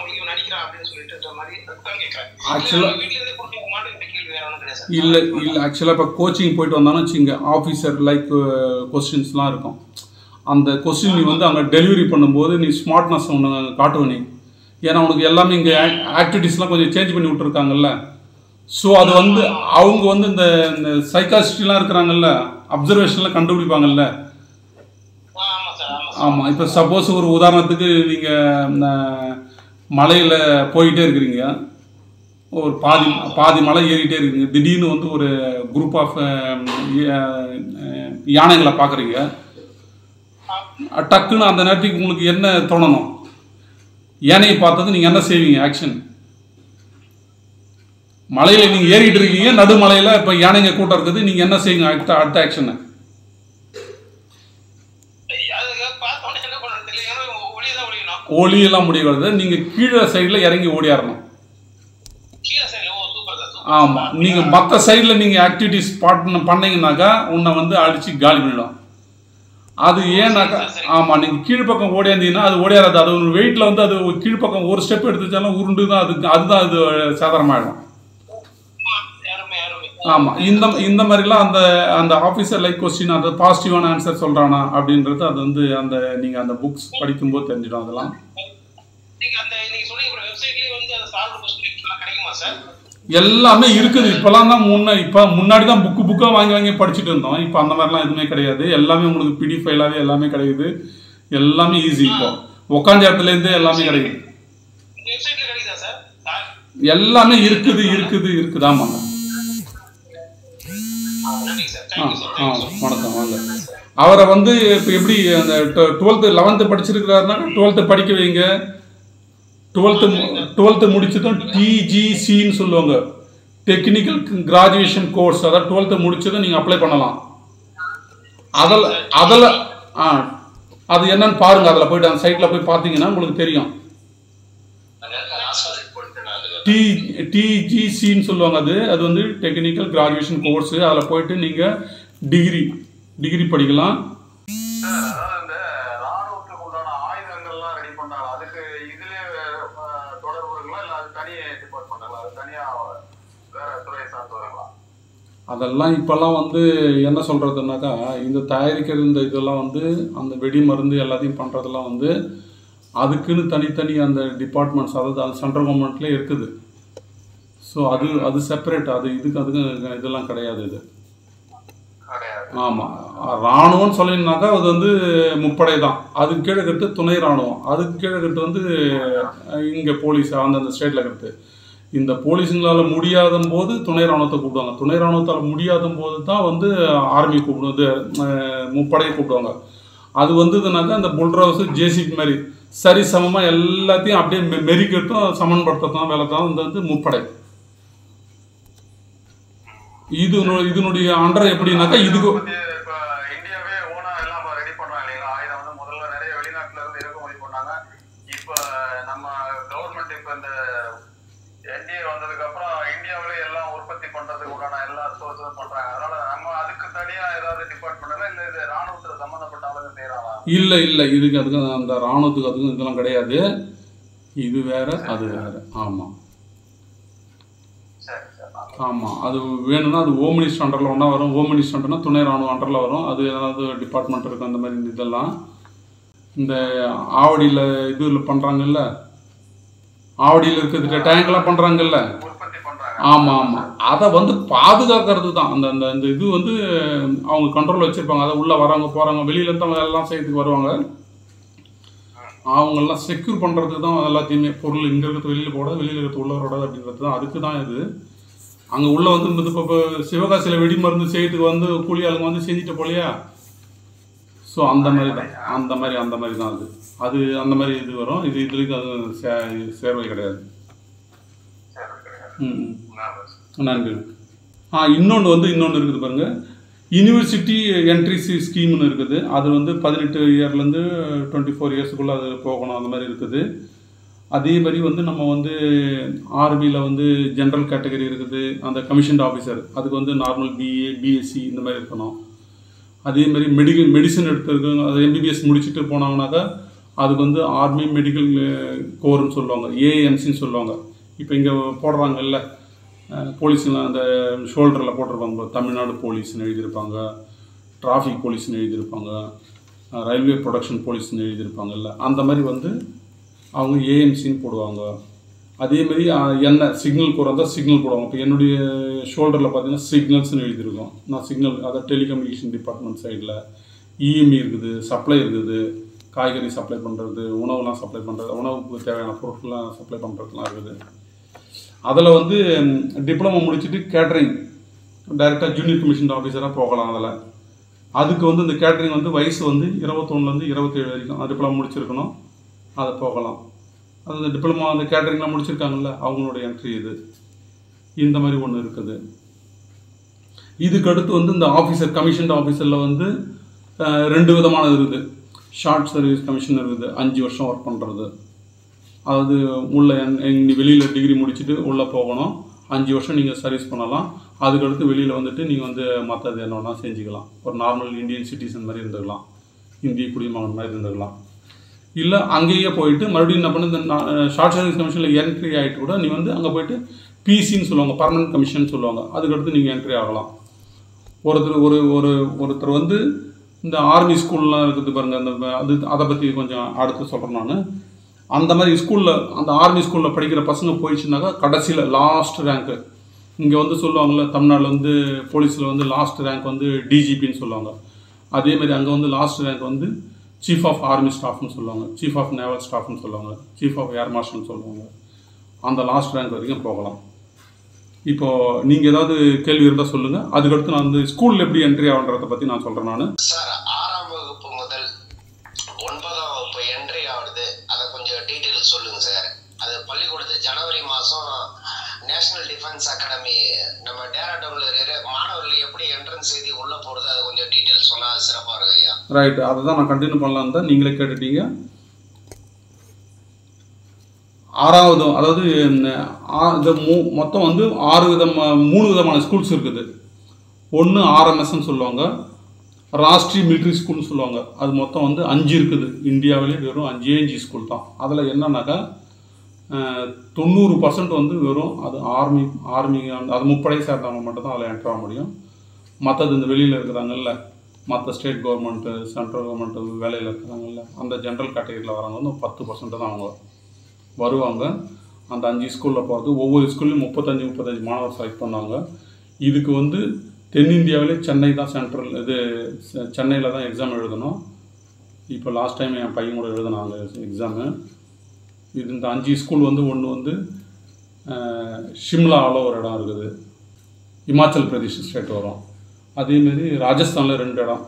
அவங்களுக்கு இவன் நடிக்கிறான் அப்படின்னு சொல்லிட்டு மாதிரி கேட்கறேன். ஆக்சுவலாக வீட்டுல இருந்து கொடுக்க மாட்டேன் இந்த கேள்வி வேற ஒன்றும் கிடையாது. இல்லை ஆக்சுவலாக இப்போ கோச்சிங் போயிட்டு வந்தாலும் வச்சுங்க, ஆஃபீஸர் லைக் கொஸ்டின்ஸ்லாம் இருக்கும். அந்த கொஸ்டின் நீ வந்து அங்கே டெலிவரி பண்ணும்போது நீ ஸ்மார்ட்னஸ் ஒன்று காட்டுவ நீ. ஏன்னா உனக்கு எல்லாமே இங்கே ஆக்டிவிட்டீஸ்லாம் கொஞ்சம் சேஞ்ச் பண்ணி விட்டுருக்காங்கல்ல. ஸோ அது வந்து அவங்க வந்து இந்த சைக்காஸ்ட்ரிலாம் இருக்கிறாங்கல்ல, அப்சர்வேஷன்லாம் கண்டுபிடிப்பாங்கல்ல. ஆமாம், இப்போ சப்போஸ் ஒரு உதாரணத்துக்கு நீங்கள் மலையில் போயிட்டே இருக்கிறீங்க, ஒரு பாதி மலை ஏறிட்டே இருக்கீங்க, திடீர்னு வந்து ஒரு குரூப் ஆஃப் யானைகளை பார்க்குறீங்க. டக்குன்னு அந்த நேரத்துக்கு உங்களுக்கு என்ன தோணணும்? யானையை பார்த்தது நீங்கள் என்ன செய்வீங்க? ஆக்ஷன். மலையில் நீங்கள் ஏறிட்டு இருக்கீங்க, நடுமலையில் இப்போ யானைங்க கூட்டம் இருக்குது, நீங்கள் என்ன செய்வீங்க? அடுத்த ஆக்ஷனை ஒளியெல்லாம் முடியாது. நீங்கள் கீழே சைடில் இறங்கி ஓடியாரணும். ஆமாம், நீங்கள் மற்ற சைடில் நீங்கள் ஆக்டிவிட்டிஸ் பண்ணீங்கன்னாக்கா உன்னை வந்து அடித்து காலி பண்ணிடும். அது ஏன்னாக்கா ஆமாம், நீங்கள் கீழ்ப்பக்கம் ஓடியாந்தீங்கன்னா அது ஓடியாராது. அது ஒரு வெயிட்டில் வந்து அது கீழ்ப்பக்கம் ஒரு ஸ்டெப் எடுத்துச்சாலும் உருண்டு தான் அதுதான் அது சேதாரமாயிடும். ஆமாம், இந்த மாதிரிலாம் அந்த ஆஃபீஸர் லைக் கொஸ்டின் அந்த பாசிட்டிவான ஆன்சர் சொல்கிறானா அப்படின்றது அது வந்து அந்த நீங்கள் அந்த புக்ஸ் படிக்கும்போது தெரிஞ்சிடும். அதெல்லாம் எல்லாமே இருக்குது. இப்போலாம் தான் முன்னாடி தான் புக்காக வாங்கி படிச்சுட்டு இருந்தோம். இப்போ அந்த மாதிரிலாம் எதுவுமே கிடையாது. எல்லாமே உங்களுக்கு பிடிஎஃப் ஃபைலாகவே எல்லாமே கிடைக்குது. எல்லாமே ஈஸி. இப்போ உட்காந்த இடத்துலேருந்தே எல்லாமே கிடைக்குது. எல்லாமே இருக்குது. ஆமாங்க. வணக்கம். வாங்க. அவரை வந்து இப்போ எப்படி அந்த 12th 11th படிச்சிருக்கிறாருன்னா 12th படிக்க வைங்க. 12th முடிச்சதும் டிஜிசின்னு சொல்லுவாங்க, டெக்னிக்கல் கிராஜுவேஷன் கோர்ஸ். அதாவது 12th முடிச்சதும் நீங்கள் அப்ளை பண்ணலாம். அதில் அது என்னன்னு பாருங்க. அதில் போய்ட்டு அந்த சைட்டில் போய் பார்த்தீங்கன்னா உங்களுக்கு தெரியும். டிஜிசின்னு சொல்லுவாங்க. அது வந்து டெக்னிக்கல் கிராஜுவேஷன் கோர்ஸு. அதில் போயிட்டு நீங்கள் டிகிரி படிக்கலாம். அதெல்லாம் இப்போல்லாம் வந்து என்ன சொல்கிறதுனாக்கா, இந்த தயாரிக்கிறது இந்த இதெல்லாம் வந்து அந்த வெடி மருந்து எல்லாத்தையும் பண்ணுறதெல்லாம் வந்து அதுக்குன்னு தனித்தனி அந்த டிபார்ட்மெண்ட்ஸ், அதாவது அது சென்ட்ரல் கவர்மெண்ட்லேயே இருக்குது. ஸோ அது செப்பரேட். அதுக்கு இதெல்லாம் கிடையாது. இது ஆமாம், இராணுவம்னு சொல்லினாக்கா அது வந்து முப்படை தான். அதுக்கு கீழே இருக்கிறது துணை இராணுவம். அதுக்கு கீழே இருக்கிறது வந்து இங்கே போலீஸ் அந்தந்த ஸ்டேட்டில் இருக்கிறது. இந்த போலீஸுங்களால் முடியாத போது துணை இராணுவத்தை கூப்பிடுவாங்க. துணை இராணுவத்தால் முடியாத போது தான் வந்து ஆர்மி கூப்பிடுவது, முப்படையை கூப்பிடுவாங்க. அது வந்ததுனாக்கா அந்த புல்ட்ரவுஸு ஜேசிபி மாதிரி சரி சமமாக எல்லாத்தையும் அப்படியே மெரிக்கட்டும் சமன்படுத்தத்தான் வேலை தான் வந்து முப்படை. இதனுடைய அண்டர் எப்படின்னாக்கா இதுக்கு இந்தியாவே ஓனா எல்லாம் ரெடி பண்றாங்க இல்லைங்களா? ஆயுதம் வந்து முதல்ல நிறைய வெளிநாட்டுல இருந்து இறக்குமதி பண்ணாங்க. இப்ப நம்ம கவர்மெண்ட் இப்ப இந்த என்டிஏ வந்ததுக்கு அப்புறம் இந்தியாவிலே எல்லாம் உற்பத்தி பண்றதுக்கு உண்டான எல்லா சோர்ஸும் பண்றாங்க. அதனால நம்ம அதுக்கு தனியா ஏதாவது டிபார்ட்மெண்ட் இல்ல இது ராணுவத்துல சம்பந்தப்பட்ட ஆளுங்க செய்யறாங்க? இல்ல அதுக்கு அந்த ராணுவத்துக்கு அதுக்கும் இதெல்லாம் கிடையாது. இது வேற அது வேற. ஆமாம். ஆமாம், அது வேணும்னா அது ஹோம் மினிஸ்டர் அண்டரில் ஒன்றா வரும். ஹோம் மினிஸ்டர் அண்டர்னா துணை ராணுவ அண்டரில் வரும். அது ஏதாவது டிபார்ட்மெண்ட் இருக்கும். அந்த மாதிரி இதெல்லாம் இந்த ஆவடியில் இதில் பண்ணுறாங்கல்ல, ஆவடியில் இருக்கிறது டேங்க்லாம் பண்ணுறாங்கல்ல. ஆமாம், அதை வந்து பாதுகாக்கிறது தான் அந்த அந்த இது வந்து அவங்க கண்ட்ரோல் வச்சுருப்பாங்க. அதை உள்ளே வரவங்க போகிறாங்க, வெளியிலேருந்து அவங்க எல்லாம் செய்யறதுக்கு வருவாங்க. அவங்கெல்லாம் செக்யூர் பண்ணுறதுக்கு தான் எல்லாத்தையுமே. பொருள் இங்கே இருக்கிறது வெளியில் போடாது, வெளியில் இருக்கிறது உள்ள வராது அப்படின்றது தான். அதுக்கு தான் இது. அங்கே உள்ளே வந்து இப்போ சிவகாசியில் வெடி மருந்து செய்யறதுக்கு வந்து கூலி ஆளுங்க வந்து செஞ்சுட்டு போலையா. ஸோ அந்த மாதிரி தான் அது அந்த மாதிரி இது வரும். இதுக்கு அது சேர்வை கிடையாது. நன்றி. இன்னொன்று இருக்குது பாருங்க, யூனிவர்சிட்டி என்ட்ரிஸ் ஸ்கீம்னு இருக்குது. அது வந்து 18 இயர்லேருந்து 24 இயர்ஸுக்குள்ளே அது போகணும். அந்த மாதிரி இருக்குது. அதே மாதிரி வந்து நம்ம வந்து ஆர்மியில் வந்து ஜென்ரல் கேட்டகரி இருக்குது. அந்த கமிஷன்ட் ஆஃபீஸர் அதுக்கு வந்து நார்மல் பிஏ பிஎஸ்சி இந்த மாதிரி இருக்கணும். அதே மாதிரி மெடிசன் எடுத்துருக்கு. அது எம்பிபிஎஸ் முடிச்சுட்டு போனாங்கனாக்கா அதுக்கு வந்து ஆர்மி மெடிக்கல் கோர்னு சொல்லுவாங்க, ஏஎம்சின்னு சொல்லுவாங்க. இப்போ இங்கே போடுறாங்கல்ல போலீஸுலாம் அந்த ஷோல்டரில் போட்டிருப்பாங்க, தமிழ்நாடு போலீஸ்னு எழுதியிருப்பாங்க, டிராஃபிக் போலீஸ்னு எழுதியிருப்பாங்க, ரயில்வே ப்ரொடக்ஷன் போலீஸ்னு எழுதியிருப்பாங்கல்ல, அந்த மாதிரி வந்து அவங்க ஏஎம்சின்னு போடுவாங்க. அதேமாரி என்ன சிக்னல் கோர் இருந்தால் சிக்னல் போடுவாங்க. இப்போ என்னுடைய ஷோல்டரில் பார்த்தீங்கன்னா சிக்னல்ஸ்னு எழுதியிருக்கோம். நான் சிக்னல் அதாவது டெலிகம்யூனிகேஷன் டிபார்ட்மெண்ட் சைடில் இஎம்இ இருக்குது, சப்ளை இருக்குது, காய்கறி சப்ளை பண்ணுறது, உணவுலாம் சப்ளை பண்ணுறது, உணவுக்கு தேவையான பொருட்கள்லாம் சப்ளை பண்ணுறதுலாம் இருக்குது. அதில் வந்து டிப்ளமோ முடிச்சுட்டு கேட்ரிங் டைரெக்டாக ஜூனியர் கமிஷன் ஆஃபீஸராக போகலாம். அதில் அதுக்கு வந்து இந்த கேட்ரிங் வந்து வயசு வந்து 21லேருந்து 27 வரைக்கும் டிப்ளமோ முடிச்சிருக்கணும், அதை போகலாம். அது இந்த டிப்ளமோ அந்த கேட்ரிங்லாம் முடிச்சிருக்காங்கல்ல அவங்களோட என்ட்ரி இது. இந்த மாதிரி ஒன்று இருக்குது. இதுக்கு அடுத்து வந்து இந்த ஆஃபீஸர் கமிஷன் ஆஃபீஸரில் வந்து 2 விதமானது இருக்குது. ஷார்ட் சர்வீஸ் கமிஷன் இருக்குது, 5 வருஷம் ஒர்க் பண்ணுறது. அதாவது உள்ள வெளியில் டிகிரி முடிச்சுட்டு உள்ளே போகணும், 5 வருஷம் நீங்கள் சர்வீஸ் பண்ணலாம். அதுக்கடுத்து வெளியில் வந்துட்டு நீங்கள் வந்து மற்றது என்னன்னா செஞ்சுக்கலாம். ஒரு நார்மல் இந்தியன் சிட்டிசன் மாதிரி இருந்துக்கலாம், இந்திய குடிமகன் மாதிரி இருந்துக்கலாம். இல்லை அங்கேயே போயிட்டு மறுபடியும் என்ன பண்ணு, இந்த ஷார்ட் சர்வீஸ் கமிஷனில் என்ட்ரி ஆகிட்டு கூட நீ வந்து அங்கே போயிட்டு பிசின்னு சொல்லுவாங்க, பர்மனன்ட் கமிஷன் சொல்லுவாங்க, அதுக்கடுத்து நீங்கள் என்ட்ரி ஆகலாம். ஒருத்தர் வந்து இந்த ஆர்மி ஸ்கூல்லாம் இருக்குது பாருங்கள், அந்த அதை பற்றி கொஞ்சம் அடுத்து சொல்கிறேன் நான். அந்த மாதிரி ஸ்கூலில் அந்த ஆர்மி ஸ்கூலில் படிக்கிற பசங்க போயிடுச்சுனாக்கா கடைசியில் லாஸ்ட் ரேங்க்கு இங்கே வந்து சொல்லுவாங்கள்ல, தமிழ்நாட்டில் வந்து போலீஸில் வந்து லாஸ்ட் ரேங்க் வந்து டிஜிபின்னு சொல்லுவாங்க. அதேமாதிரி அங்கே வந்து லாஸ்ட் ரேங்க் வந்து சீஃப் ஆஃப் ஆர்மி ஸ்டாஃப்னு சொல்லுவாங்க, சீஃப் ஆஃப் நேவல் ஸ்டாஃப்னு சொல்லுவாங்க, சீஃப் ஆஃப் ஏர் மார்ஷல்னு சொல்லுவாங்க. அந்த லாஸ்ட் ரேங்க் வரைக்கும் போகலாம். இப்போது நீங்கள் ஏதாவது கேள்வி இருந்தால் சொல்லுங்கள். அதுக்கடுத்து நான் வந்து ஸ்கூலில் எப்படி என்ட்ரி ஆகுன்றதை பற்றி நான் சொல்கிறேன். நான் சார் 6ஆம் வகுப்பு முதல் 9ஆம் வகுப்பு என்ட்ரி ஆகுது, அதை கொஞ்சம் டீட்டெயில் சொல்லுங்கள் சார். அது பள்ளிக்கூடத்து ஜனவரி மாதம் நேஷனல் டிஃபென்ஸ் அகாடமி நம்ம டேராடூனில் இருக்கிற மாணவர்கள் எப்படி என்ட்ரன்ஸ் எழுதி உள்ளே போகிறது, அதை கொஞ்சம் டீட்டெயில் சொன்னால் சிறப்பாக இருக்கு ஐயா. ரைட், அதை தான் நான் கண்டினியூ பண்ணலான்னு தான் நீங்களே கேட்டுட்டீங்க. 6வது அதாவது இந்த மொத்தம் வந்து 3 விதமான ஸ்கூல்ஸ் இருக்குது. ஒன்று ஆர்எம்எஸ்ன்னு சொல்லுவாங்க, ராஷ்ட்ரிய மிலிட்ரி ஸ்கூல்னு சொல்லுவாங்க. அது மொத்தம் வந்து 5 இருக்குது. இந்தியாவிலே வெறும் 5 ஸ்கூல் தான். அதில் என்னன்னாக்கா 90% வந்து வெறும் அது ஆர்மி அது முப்படை சேர்ந்தவங்க மட்டும் தான் அதில் என்ட்ரு ஆக முடியும். மற்றது இந்த வெளியில் இருக்கிறாங்கல்ல, மற்ற ஸ்டேட் கவர்மெண்ட்டு சென்ட்ரல் கவர்மெண்ட்டு வேலையில் இருக்கிறாங்கல்ல, அந்த ஜென்ரல் கேட்டகரியில் வரவங்க வந்து 10% தான் அவங்க வருவாங்க. அந்த 5 ஸ்கூலில் போகிறது, ஒவ்வொரு ஸ்கூல்லையும் 35 மாணவர் செலக்ட் பண்ணுவாங்க. இதுக்கு வந்து தென்னிந்தியாவிலே சென்னை தான் சென்ட்ரல், இது சென்னையில் தான் எக்ஸாம் எழுதணும். இப்போ லாஸ்ட் டைம் என் பையன் கூட எழுதினாங்க எக்ஸாமு. இது இந்த 5 ஸ்கூல் வந்து ஒன்று வந்து ஷிம்லாவில் ஒரு இடம் இருக்குது, இமாச்சல் பிரதேஷ் ஸ்டேட் வரும். அதேமாரி ராஜஸ்தானில் 2 இடம்,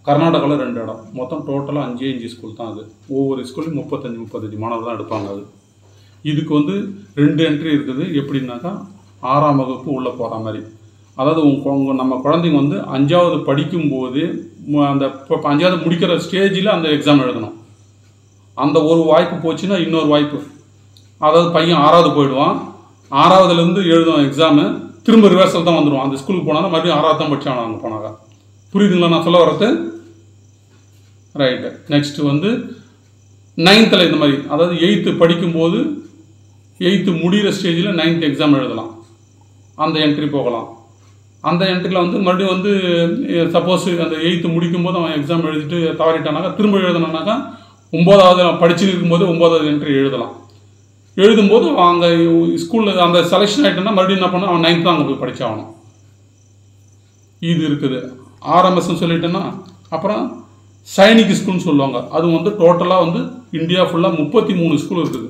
கர்நாடகாவில் 2 இடம். மொத்தம் டோட்டலாக 5 ஸ்கூல் தான். அது ஒவ்வொரு ஸ்கூல்லையும் 35 மாணவர் தான் எடுப்பாங்க. அது இதுக்கு வந்து 2 என்ட்ரி இருக்குது. எப்படின்னாக்கா 6ஆம் வகுப்பு உள்ளே போகிற மாதிரி. அதாவது நம்ம குழந்தைங்க வந்து 5வது படிக்கும்போது அந்த 5வது முடிக்கிற ஸ்டேஜில் அந்த எக்ஸாம் எழுதணும். அந்த ஒரு வாய்ப்பு போச்சுன்னா இன்னொரு வாய்ப்பு, அதாவது பையன் 6வது போயிடுவான், 6வதுலேருந்து எழுதுவான் எக்ஸாமு, திரும்ப ரிவர்சல் தான் வந்துடுவான். அந்த ஸ்கூலுக்கு போனால் மறுபடியும் 6வது தான் படித்தாங்க அங்கே போனாங்க. புரியுதுங்களா நான் சொல்ல வர்றது? ரைட்டு. நெக்ஸ்ட்டு வந்து 9th இந்த மாதிரி, அதாவது 8th படிக்கும்போது 8th முடிகிற ஸ்டேஜில் 9th எக்ஸாம் எழுதலாம், அந்த என்ட்ரி போகலாம். அந்த என்ட்ரியில் வந்து மறுபடியும் வந்து சப்போஸ் அந்த 8th முடிக்கும்போது அவன் எக்ஸாம் எழுதிட்டு தவறிட்டானாக்கா திரும்ப எழுதினானாக்கா 9வது படிச்சுட்டு இருக்கும்போது 9வது என்ட்ரி எழுதலாம். எழுதும்போது அங்கே ஸ்கூலில் அந்த செலெக்ஷன் ஆகிட்டோன்னா மறுபடியும் என்ன பண்ணால் அவன் 9th தான் அங்கே போய் படித்தாகணும். இது இருக்குது. ஆர்எம்எஸ்ன்னு சொல்லிட்டேன்னா அப்புறம் சைனிக் ஸ்கூல்னு சொல்லுவாங்க. அது வந்து டோட்டலாக வந்து இந்தியா ஃபுல்லாக 33 ஸ்கூல் இருக்குது.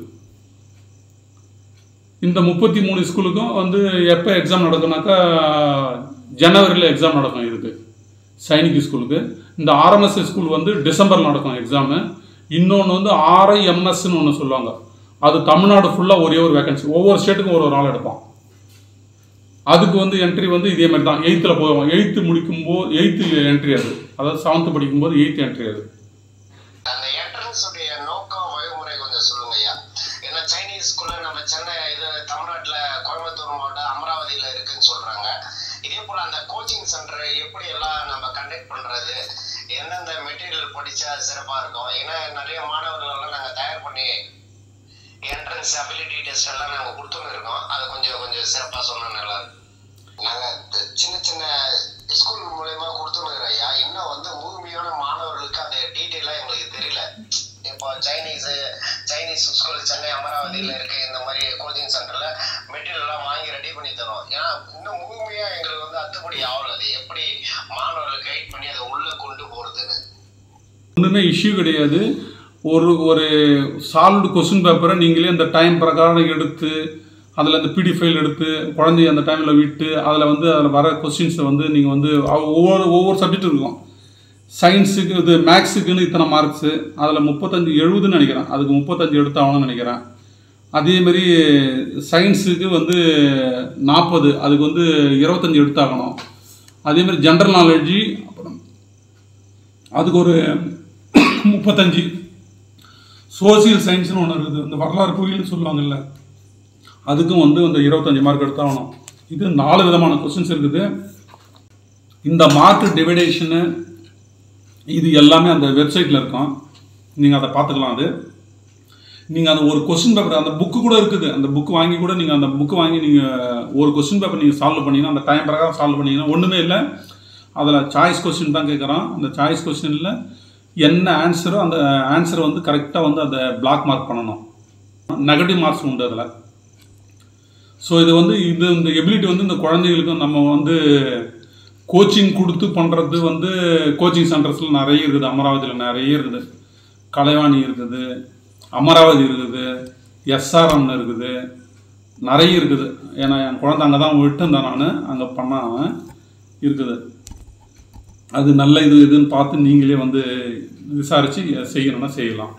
இந்த 33 ஸ்கூலுக்கும் வந்து எப்போ எக்ஸாம் நடக்குனாக்கா ஜனவரியில் எக்ஸாம் நடக்கும். இதுக்கு சைனிக் ஸ்கூலுக்கு. இந்த ஆர்எம்எஸ் ஸ்கூல் வந்து டிசம்பரில் நடக்கும் எக்ஸாமு. இன்னொன்று வந்து ஆர்ஐஎம்எஸ்ன்னு ஒன்று சொல்லுவாங்க. அது தமிழ்நாடு ஃபுல்லாக ஒரே ஒரு வேகன்சி, ஒவ்வொரு ஸ்டேட்டுக்கும் ஒரு ஆள் எடுப்பான். அதுக்கு வந்து என்ட்ரி வந்து இதே மாதிரி தான் 8th போவோம். 8th முடிக்கும்போது 8th என்ட்ரி அது, அதாவது 7th படிக்கும்போது 8th என்ட்ரி அது. அந்த என்ட்ரன்ஸ் உடைய நோக்கம் வழிமுறை கொஞ்சம் சொல்லுங்க ஐயா. ஏன்னா சைனீஸ் ஸ்கூல்ல நம்ம சென்னை இது தமிழ்நாட்டில் கோயம்புத்தூர் மாவட்டம் அமராவதியில் இருக்குன்னு சொல்றாங்க. இதே போல அந்த கோச்சிங் சென்டர் எப்படி எல்லாம் நம்ம கண்டக்ட் பண்றது, எந்தெந்த மெட்டீரியல் படிச்சா சிறப்பா இருக்கும்? ஏன்னா நிறைய மாணவர்கள்லாம் நாங்க தயார் பண்ணி என்ட்ரன்ஸ் அபிலிட்டி டெஸ்ட் எல்லாம் நாங்க கொடுத்துன்னு இருக்கோம். அதை கொஞ்சம் சிறப்பா சொன்னா நல்லா இருக்கும். நாங்க சின்ன சின்ன ஸ்கூல் மூலயமா கொடுத்துன்னு ஐயா, இன்னும் வந்து முழுமையான மாணவர்களுக்கு அந்த டீட்டெயிலா எங்களுக்கு தெரியல. இப்போ சைனீஸ் ஸ்கூல் சென்னை அமராவதியில இருக்கு, இந்த மாதிரி கோச்சிங் சென்டர்ல மெட்டீரியல் எல்லாம் வாங்கி ரெடி பண்ணி தரோம். ஏன்னா இன்னும் முழுமையா எங்களுக்கு வந்து அத்துப்படி ஆகல. அது எப்படி மாணவர்கள் கைட் பண்ணி அதை உள்ள கொண்டு போறதுன்னு ஒன்றுமே இஷ்யூ கிடையாது. ஒரு சால்வ்டு கொஸ்டின் பேப்பரை நீங்களே அந்த டைம் பிரகாரம் எடுத்து அதில் அந்த பிடி ஃபைல் எடுத்து குழந்தைய அந்த டைமில் விட்டு அதில் வர கொஸ்டின்ஸை வந்து நீங்கள் வந்து ஒவ்வொரு சப்ஜெக்ட் இருக்கும். சயின்ஸுக்கு இது மேக்ஸுக்குன்னு இத்தனை மார்க்ஸு, அதில் 35-70 நினைக்கிறேன், அதுக்கு 35 எடுத்தாகணும்னு நினைக்கிறேன். அதேமாரி சயின்ஸுக்கு வந்து 40, அதுக்கு வந்து 25 எடுத்தாகணும். அதேமாதிரி ஜென்ரல் நாலேஜி அப்புறம் அதுக்கு ஒரு 35. சோசியல் சயின்ஸ்னு ஒன்று இருக்குது, இந்த வரலாறு புவியியல்னு சொல்லுவாங்கல்ல, அதுக்கும் வந்து அந்த 25 மார்க் எடுத்தாகணும். இது 4 விதமான கொஸ்டின்ஸ் இருக்குது. இந்த மார்க் டிவைடேஷனு இது எல்லாமே அந்த வெப்சைட்டில் இருக்கும், நீங்கள் அதை பார்த்துக்கலாம். அது நீங்கள் அந்த ஒரு கொஸ்டின் பேப்பர் அந்த புக்கு கூட இருக்குது, அந்த புக்கு வாங்கி கூட நீங்கள் அந்த புக்கு வாங்கி நீங்கள் ஒரு கொஸ்டின் பேப்பர் நீங்கள் சால்வ் பண்ணிங்கன்னா அந்த டைம் பிரகாரம் சால்வ் பண்ணிங்கன்னா ஒன்றுமே இல்லை. அதில் சாய்ஸ் கொஸ்டின் தான் கேட்குறான். அந்த சாய்ஸ் கொஸ்டினில் என்ன ஆன்சரோ அந்த ஆன்சரை வந்து கரெக்டாக வந்து அதை பிளாக் மார்க் பண்ணணும். நெகட்டிவ் மார்க்ஸ் உண்டு அதில். ஸோ இது வந்து இந்த எபிலிட்டி வந்து இந்த குழந்தைகளுக்கு நம்ம வந்து கோச்சிங் கொடுத்து பண்ணுறது வந்து கோச்சிங் சென்டர்ஸில் நிறைய இருக்குது. அமராவதியில் நிறைய இருக்குது, கலைவாணி இருக்குது, அமராவதி இருக்குது, எஸ்ஆர்எம்னு இருக்குது, நிறைய இருக்குது. ஏன்னா என் குழந்தை அங்கே தான் விட்டுருந்தேன், நான் அங்கே பண்ணாமல் இருக்குது. அது நல்ல இதுன்னு பார்த்து நீங்களே வந்து விசாரித்து செய்யணும்னா செய்யலாம்.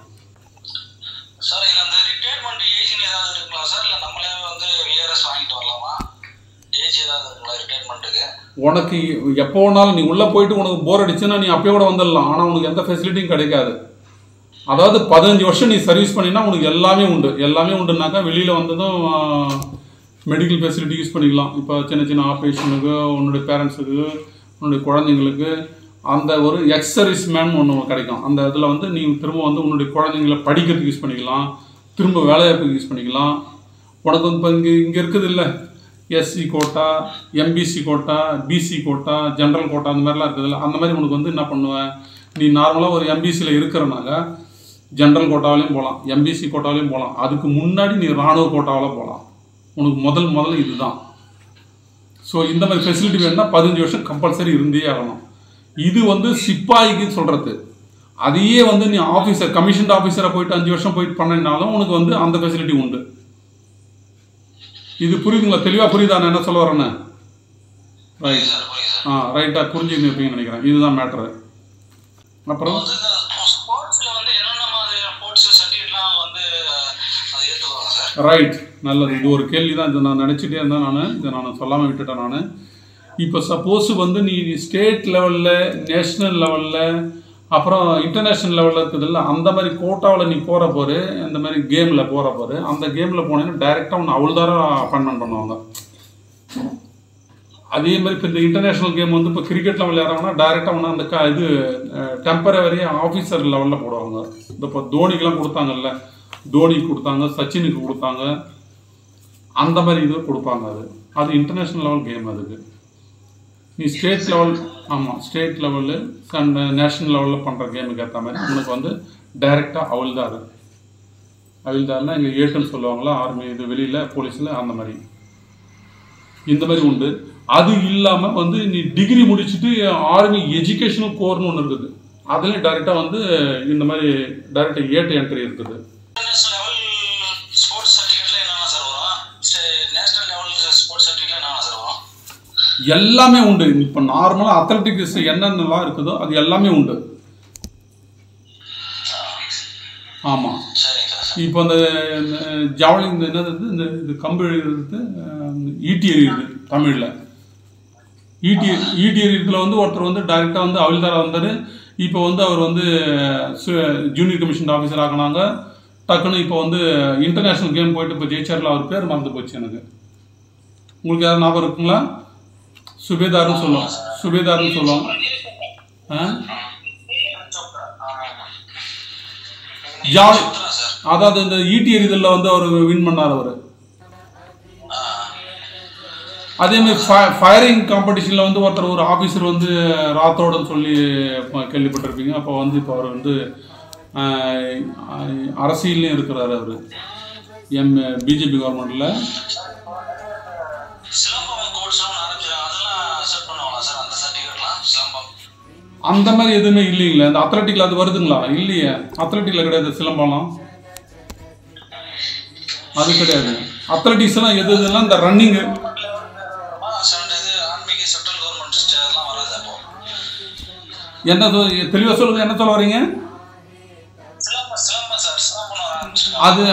சார் இதில் அந்த ரிட்டையர்மெண்ட் ஏஜ்னு ஏதாவது இருக்குங்களா சார்? இல்லை நம்மளே வந்து விஆர்எஸ் வாங்கிட்டு வரலாமா? ஏஜ் ஏதாவது இருக்குங்களா ரிட்டையர்மெண்ட்டுக்கு? உனக்கு எப்போ வேணாலும் நீ உள்ளே போயிட்டு உனக்கு போர் அடிச்சுன்னா நீ அப்பயே கூட வந்துடலாம். ஆனால் உனக்கு எந்த ஃபெசிலிட்டியும் கிடைக்காது. அதாவது 15 வருஷம் நீ சர்வீஸ் பண்ணினா உனக்கு எல்லாமே உண்டு. எல்லாமே உண்டுனாக்கா வெளியில் வந்ததும் மெடிக்கல் ஃபெசிலிட்டி யூஸ் பண்ணிக்கலாம். இப்போ சின்ன சின்ன ஆப்ரேஷனுக்கு, உன்னுடைய பேரண்ட்ஸுக்கு, உன்னுடைய குழந்தைங்களுக்கு அந்த ஒரு எக்ஸ் சர்வீஸ் மேன் ஒன்று கிடைக்கும். அந்த இதில் வந்து நீ திரும்ப வந்து உன்னுடைய குழந்தைங்களை படிக்கிறதுக்கு யூஸ் பண்ணிக்கலாம், திரும்ப வேலைவாய்ப்புக்கு யூஸ் பண்ணிக்கலாம். உனக்கு வந்து இப்போ இங்கே இருக்குது இல்லை, SC quota, MBC quota, BC quota, general quota, அந்த மாதிரிலாம் இருக்குதுல்ல. அந்த மாதிரி உனக்கு வந்து என்ன பண்ணுவேன், நீ நார்மலாக ஒரு எம்பிசியில் இருக்கிறனால ஜென்ரல் கோட்டாவிலையும் போகலாம், எம்பிசி கோட்டாவிலையும் போகலாம். அதுக்கு முன்னாடி நீ இராணுவ கோட்டாவில் போகலாம். உனக்கு முதல்ல இதுதான். ஸோ இந்த மாதிரி ஃபெசிலிட்டி வேணும்னா 15 வருஷம் கம்பல்சரி இருந்தே ஆகணும். இது வந்து சிப்பாய்க்கு சொல்கிறது. அதையே வந்து நீ ஆஃபீஸர், கமிஷன்ட் ஆஃபீஸராக போயிட்டு 5 வருஷம் போயிட்டு பண்ணினாலும் உனக்கு வந்து அந்த ஃபெசிலிட்டி உண்டு. இது புரியுதுங்களா? தெளிவாக புரியுதா நான் என்ன சொல்ல வரேன்னு? ரைட், ரைட்டாக புரிஞ்சுன்னு நினைக்கிறேன். இதுதான் மேட்ரு. அப்புறம் ரைட், நல்லது. இது ஒரு கேள்வி தான். இது நான் நினச்சிட்டே இருந்தேன், இதை நான் சொல்லாமல் விட்டுட்டேன் நான். இப்போ சப்போஸ் வந்து நீ ஸ்டேட் லெவலில், நேஷ்னல் லெவலில், அப்புறம் இன்டர்நேஷ்னல் லெவலில் இருக்குதுல்ல, அந்த மாதிரி கோட்டாவில் நீ போகிற இந்த மாதிரி கேமில் போகிற அந்த கேமில் போனீங்கன்னா டைரெக்டாக ஒன்று அவ்வளோதாரம் அப்பாயின்மெண்ட் பண்ணுவாங்க. அதே மாதிரி இப்போ இந்த இன்டர்நேஷ்னல் கேம் வந்து இப்போ கிரிக்கெட்டில் விளையாடுறாங்கன்னா டைரெக்டாக ஒன்று அந்த இது டெம்பரவரி ஆஃபீஸர் லெவலில் போடுவாங்க. இப்போ தோனிக்கெலாம் கொடுத்தாங்கல்ல, தோனிக்கு கொடுத்தாங்க, சச்சினுக்கு கொடுத்தாங்க, அந்த மாதிரி இது கொடுப்பாங்க. அது இன்டர்நேஷ்னல் லெவல் கேம். அதுக்கு நீ ஸ்டேட் லெவல், ஆமாம் ஸ்டேட் லெவலு நேஷ்னல் லெவலில் பண்ணுற கேமுக்கு ஏற்ற மாதிரி உனக்கு வந்து டைரெக்டாக அவில்தார்னா இங்கே ஏட்டுன்னு சொல்லுவாங்களா, ஆர்மி இது வெளியில் போலீஸில், அந்த மாதிரி இந்த மாதிரி உண்டு. அது இல்லாமல் வந்து நீ டிகிரி முடிச்சுட்டு ஆர்மி எஜுகேஷனல் கோர்னு ஒன்று இருக்குது, அதுலேயும் டைரெக்டாக வந்து இந்த மாதிரி டைரெக்டாக ஏட்டு என்ட்ரி இருக்குது. எல்லாமே உண்டு. இப்போ நார்மலாக அத்லட்டிக்ஸ் என்னென்னலாம் இருக்குதோ அது எல்லாமே உண்டு. ஆமாம், இப்போ அந்த ஜாவலிங் என்னது இந்த இது கம்பு எழுதுறது, ஈட்டி எறியுது தமிழில். ஈட்டி எறியத்தில் வந்து ஒருத்தர் வந்து டைரெக்டாக வந்து அவில்தாராக வந்தார். இப்போ வந்து அவர் வந்து ஜூனியர் கமிஷன் ஆஃபீஸர் ஆகினாங்க. டக்குன்னு இப்போ வந்து இன்டர்நேஷ்னல் கேம் போயிட்டு இப்போ ஜெயிச்சாரில் அவர் பேர் மறந்து போச்சு எனக்கு. உங்களுக்கு யாரும் ஞாபகம் இருக்குங்களா? சுபேதார்னு சொல்லுவோம். ஜாலி. அதாவது இந்த ஈட்டி எறிதலில் வந்து அவர் வின் பண்ணார் அவர். அதேமாதிரி ஃபயரிங் காம்படிஷனில் வந்து ஒருத்தர் ஒரு ஆஃபீஸர் வந்து ராத்தோடன்னு சொல்லி கேள்விப்பட்டிருப்பீங்க. அப்போ வந்து இப்போ அவர் வந்து அரசியல்லையும் இருக்கிறாரு அவர். பிஜேபி கவர்மெண்ட்டில். அந்த மாதிரி எதுவுமே இல்லைங்களா? இந்த அத்லட்டிக்ல அது வருதுங்களா? இல்லையே, அத்லட்டிக்ல கிடையாது சிலம்பம்லாம், அது கிடையாது. அத்லட்டிக்ஸ்லாம் எதுலாம் இந்த ரன்னிங். என்ன தெளிவாக சொல்லுங்க, என்ன சொல்ல வரீங்க? அது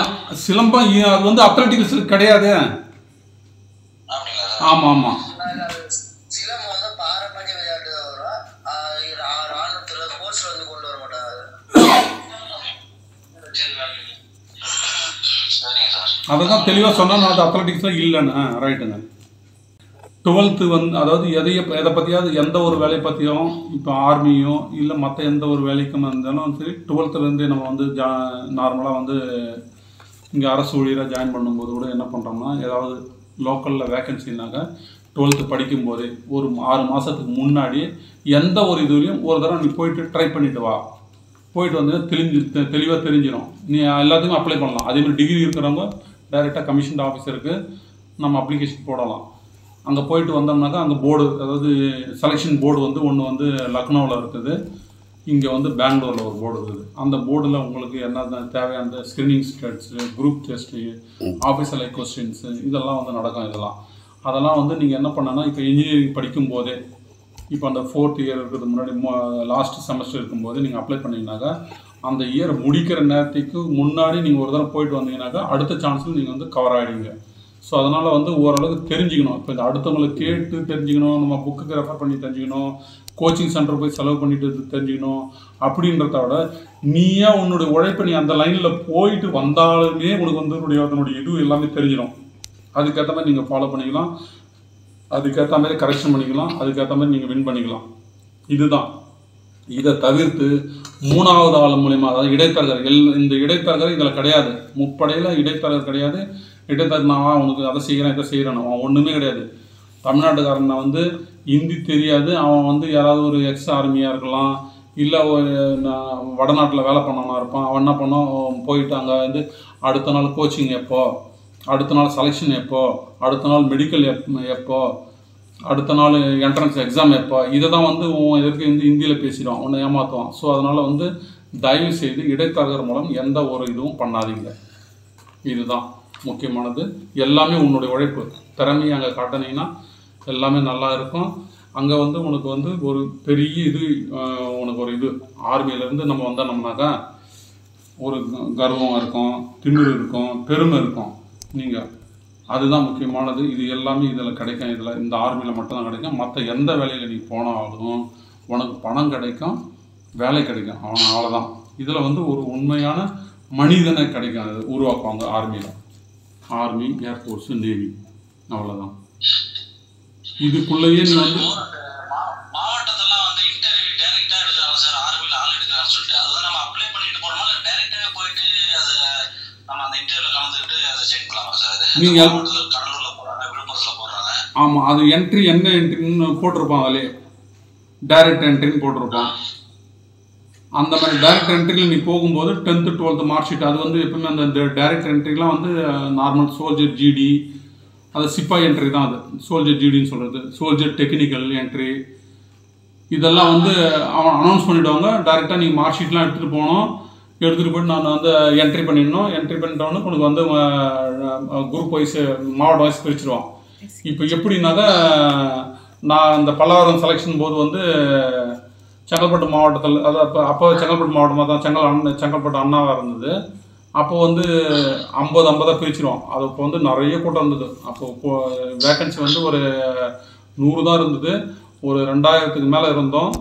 சிலம்பம், அது வந்து அத்லட்டிக்ஸ் கிடையாது. ஆமா ஆமா. சிலம்பம் வந்து பாரம்பரிய விளையாட்டு வரும், ராணுவத்துல ஸ்போர்ட்ஸ்ல வந்து கொண்டு வர மாட்டாங்க. அதான் தெளிவாக சொன்னா அது அத்லட்டிக்ஸ்லாம் இல்லைன்னு. ரைட்டுங்க. 12th வந்து அதாவது எதை பற்றியாவது எந்த ஒரு வேலையை பற்றியும், இப்போ ஆர்மியோ இல்லை மற்ற எந்த ஒரு வேலைக்கும் இருந்தாலும் சரி, 12th நம்ம வந்து நார்மலாக வந்து இங்கே அரசு ஊழியராக ஜாயின் பண்ணும்போது கூட என்ன பண்ணுறோம்னா, ஏதாவது லோக்கலில் வேக்கன்சினாக்கா 12th படிக்கும்போதே ஒரு 6 மாதத்துக்கு முன்னாடி எந்த ஒரு இதுலேயும் ஒரு தடவை நீ போயிட்டு ட்ரை பண்ணிட்டு வா. போயிட்டு வந்து தெளிவாக தெரிஞ்சிடும். நீ எல்லாத்துக்கும் அப்ளை பண்ணலாம். அதேமாதிரி டிகிரி இருக்கிறவங்க டைரெக்டாக கமிஷன் ஆஃபீஸருக்கு நம்ம அப்ளிகேஷன் போடலாம். அங்கே போயிட்டு வந்தோம்னாக்கா அங்கே போர்டு, அதாவது செலெக்ஷன் போர்டு வந்து ஒன்று வந்து லக்னோவில் இருக்குது, இங்கே வந்து பெங்களூரில் ஒரு போர்டு இருக்குது. அந்த போர்டில் உங்களுக்கு என்ன தேவையான screening test, group test, officer like questions இதெல்லாம் வந்து நடக்கும். அதெல்லாம் வந்து நீங்கள் என்ன பண்ணனா, இப்போ இன்ஜினியரிங் படிக்கும்போதே, இப்போ அந்த 4th இயர் இருக்கிறது முன்னாடி லாஸ்ட் செமஸ்டர் இருக்கும்போது நீங்கள் அப்ளை பண்ணிங்கனாக்கா, அந்த இயர் முடிக்கிற நேரத்துக்கு முன்னாடி நீங்கள் ஒரு தடவை போயிட்டு வந்தீங்கன்னாக்கா அடுத்த சான்ஸில் நீங்கள் வந்து கவர் ஆகிடுவீங்க. ஸோ அதனால் வந்து ஓரளவுக்கு தெரிஞ்சுக்கணும். இப்போ இந்த அடுத்தவங்களை கேட்டு தெரிஞ்சுக்கணும், நம்ம புக்குக்கு ரெஃபர் பண்ணி தெரிஞ்சுக்கணும், கோச்சிங் சென்டர் போய் செலவு பண்ணிட்டு தெரிஞ்சுக்கணும். அப்படின்றத விட நீயே உன்னுடைய உழைப்பை நீ அந்த லைனில் போயிட்டு வந்தாலுமே உனக்கு வந்து அதனுடைய இது எல்லாமே தெரிஞ்சிடும். அதுக்கேற்ற மாதிரி நீங்கள் ஃபாலோ பண்ணிக்கலாம், அதுக்கேற்ற மாதிரி கரெக்ஷன் பண்ணிக்கலாம், அதுக்கேற்ற மாதிரி நீங்கள் வின் பண்ணிக்கலாம். இதுதான். இதை தவிர்த்து 3வது ஆள் மூலிமா, அதாவது இடைத்தரகர், இந்த இடைத்தரகர் இதில் கிடையாது. முப்படையில் இடைத்தரகர் கிடையாது. இடைத்தரகர்னா உனக்கு அதை செய்கிறேன் இதை செய்கிறேன், அவன் ஒன்றுமே கிடையாது. தமிழ்நாட்டுக்காரனை வந்து ஹிந்தி தெரியாது, அவன் வந்து யாராவது ஒரு எக்ஸ் ஆர்மியாக இருக்கலாம், இல்லை ஒரு வடநாட்டில் வேலை பண்ணவனா இருப்பான். அவன் என்ன பண்ணோம், போயிட்டு அங்கே வந்து அடுத்த நாள் கோச்சிங் எப்போ, அடுத்த நாள் செலெக்ஷன் எப்போ, அடுத்த நாள் மெடிக்கல் எப்போ, அடுத்த நாள் என்ட்ரன்ஸ் எக்ஸாம் எப்போ, இதை தான் வந்து எதற்கு ஹிந்தியில் பேசிடுவான், உன்னை ஏமாற்றுவான். ஸோ அதனால் வந்து தயவு செய்து இடைத்தரகர் மூலம் எந்த ஒரு இதுவும் பண்ணாதீங்க. இதுதான் முக்கியமானது. எல்லாமே உன்னுடைய உழைப்பு திறமையை அங்கே காட்டினீங்கன்னா எல்லாமே நல்லா இருக்கும். அங்கே வந்து உனக்கு வந்து ஒரு பெரிய இது, உனக்கு ஒரு இது ஆர்மியிலேருந்து நம்ம வந்தோம்னாக்கா ஒரு கர்வம் இருக்கும், திமிரு இருக்கும், பெருமை இருக்கும். நீங்கள் அதுதான் முக்கியமானது. இது எல்லாமே இதில் கிடைக்கும். இதில் இந்த ஆர்மியில் மட்டும்தான் கிடைக்கும். மற்ற எந்த வேலையில் நீ போனாலும் உனக்கு பணம் கிடைக்கும், வேலை கிடைக்கும், அவ்வளோதான். இதில் வந்து ஒரு உண்மையான மனிதனை கிடைக்கும், அது உருவாக்குவாங்க ஆர்மியில். ஆர்மி, ஏர்ஃபோர்ஸு, நேவி, அவ்வளோதான். இதுக்குள்ளேயே நீ வந்து மாவட்டத்தெல்லாம் வந்து இன்டர்வியூ டைரக்டா எடுக்கிறாங்க சார், ஆர்மியில் ஆள் எடுக்கிறான்னு சொல்லிட்டு. அதை நம்ம அப்ளை பண்ணிட்டு போறோமா, இல்லை டைரக்டாவே போயிட்டு அதை நம்ம அந்த இன்டர்வியூல கலந்துக்கிட்டு அதை செக் பண்ணலாமா சார்? அது நீங்கள் கடலூர்ல போடுறாங்க, விழுப்புரத்தில் போடுறாங்க. ஆமாம், அது என்ட்ரி என்ன என்ட்ரின்னு போட்டிருப்பான், அதிலே டைரக்ட் என்ட்ரின்னு போட்டிருப்பான். அந்த மாதிரி டைரக்ட் என்ட்ரியில் நீ போகும்போது 10th 12th மார்க் ஷீட், அது வந்து எப்பவுமே அந்த டைரக்ட் என்ட்ரிலாம் வந்து நார்மல் சோல்ஜர் ஜிடி, அது சிப்பாய் என்ட்ரி தான். அது சோல்ஜர் ஜிடின்னு சொல்கிறது, சோல்ஜர் டெக்னிக்கல் என்ட்ரி, இதெல்லாம் வந்து அவன் அனௌன்ஸ் பண்ணிவிடுவாங்க. டைரெக்டாக நீங்கள் மார்க் ஷீட்லாம் எடுத்துகிட்டு போகணும். எடுத்துகிட்டு போய்ட்டு நான் வந்து என்ட்ரி பண்ணிடணும். என்ட்ரி பண்ணிட்டோன்னு உனக்கு வந்து குரூப் வைஸ், மாவட்ட வைஸ் பிரிச்சுருவான். இப்போ எப்படின்னாக்கா, நான் இந்த பல்லாவரம் செலெக்ஷன் போது வந்து செங்கல்பட்டு மாவட்டத்தில், அதாவது அப்போ செங்கல்பட்டு மாவட்டமாக தான் செங்கல்பட்டு அண்ணாவாக இருந்தது. அப்போ வந்து 50-50 பிரிச்சிருவோம். அது இப்போ வந்து நிறைய கூட்டம் இருந்தது. அப்போ வேக்கன்சி வந்து ஒரு 100 தான் இருந்தது. ஒரு 2000க்கு மேலே இருந்தோம்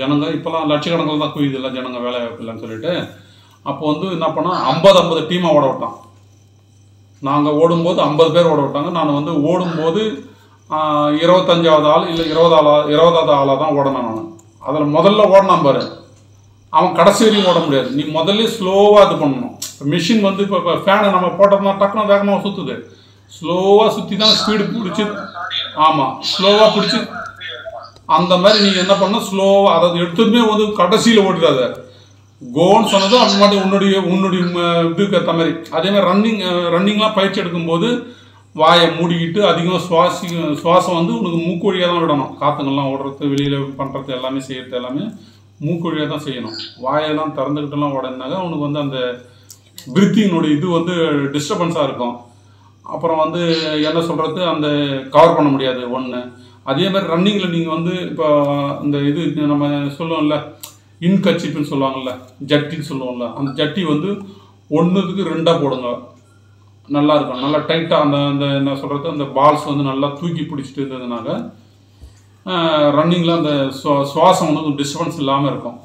ஜனங்க. இப்போலாம் லட்சக்கணக்கில் தான் குவியுது, இல்லை ஜனங்க வேலை வாய்ப்பு இல்லைன்னு சொல்லிட்டு. அப்போ வந்து என்ன பண்ணால் 50-50 டீமாக ஓட விட்டான். நாங்கள் ஓடும்போது 50 பேர் ஓட விட்டாங்க. நான் வந்து ஓடும்போது 25வது ஆள் இல்லை 20வது ஆளாக தான் ஓடினேன் நான். அதில் முதல்ல ஓடினான் பாரு, அவன் கடைசி வரையும் ஓட முடியாது. நீ முதல்ல ஸ்லோவாக இது பண்ணணும். மிஷின் வந்து இப்போ ஃபேனை நம்ம போட்டோம்னா டக்குனு வேகமாக சுற்றுது. ஸ்லோவாக சுற்றி தான் ஸ்பீடு பிடிச்சி, ஆமாம் ஸ்லோவாக பிடிச்சி அந்த மாதிரி நீங்கள் என்ன பண்ணணும், ஸ்லோவாக அதாவது எடுத்ததுமே வந்து கடைசியில் ஓடிடாத. கோன்னு சொன்னதும் அந்த மாதிரி உன்னுடைய இதுக்கு ஏற்ற மாதிரி. அதே மாதிரி ரன்னிங்லாம் பயிற்சி எடுக்கும்போது வாயை மூடிக்கிட்டு அதிகமாக சுவாசம் வந்து உனக்கு மூக்கு வழியாக தான் விடணும். காற்றுங்கள்லாம் ஓடுறது, வெளியில் பண்ணுறது எல்லாமே செய்கிறது எல்லாமே மூக்கு வழியாக தான் செய்யணும். வாயெல்லாம் திறந்துக்கிட்டுலாம் ஓடனாக்கா உனக்கு வந்து அந்த பிரீத்திங்கோடைய இது வந்து டிஸ்டர்பன்ஸாக இருக்கும். அப்புறம் வந்து என்ன சொல்கிறது, அந்த கவர் பண்ண முடியாது ஒன்று. அதே மாதிரி ரன்னிங்கில் நீங்கள் வந்து இப்போ இந்த இது நம்ம சொல்லுவோம்ல இன்கச்சிப்புன்னு சொல்லுவாங்கள்ல, ஜட்டின்னு சொல்லுவோம்ல, அந்த ஜட்டி வந்து 1க்கு 2 போடுங்க. நல்லா இருக்கும், நல்லா டைட்டாக அந்த என்ன சொல்கிறது அந்த பால்ஸ் வந்து நல்லா தூக்கி பிடிச்சிட்டு இருந்ததுனாக்க ரன்னிங்கில் அந்த சுவாசம் வந்து டிஸ்டர்பன்ஸ் இல்லாமல் இருக்கும்.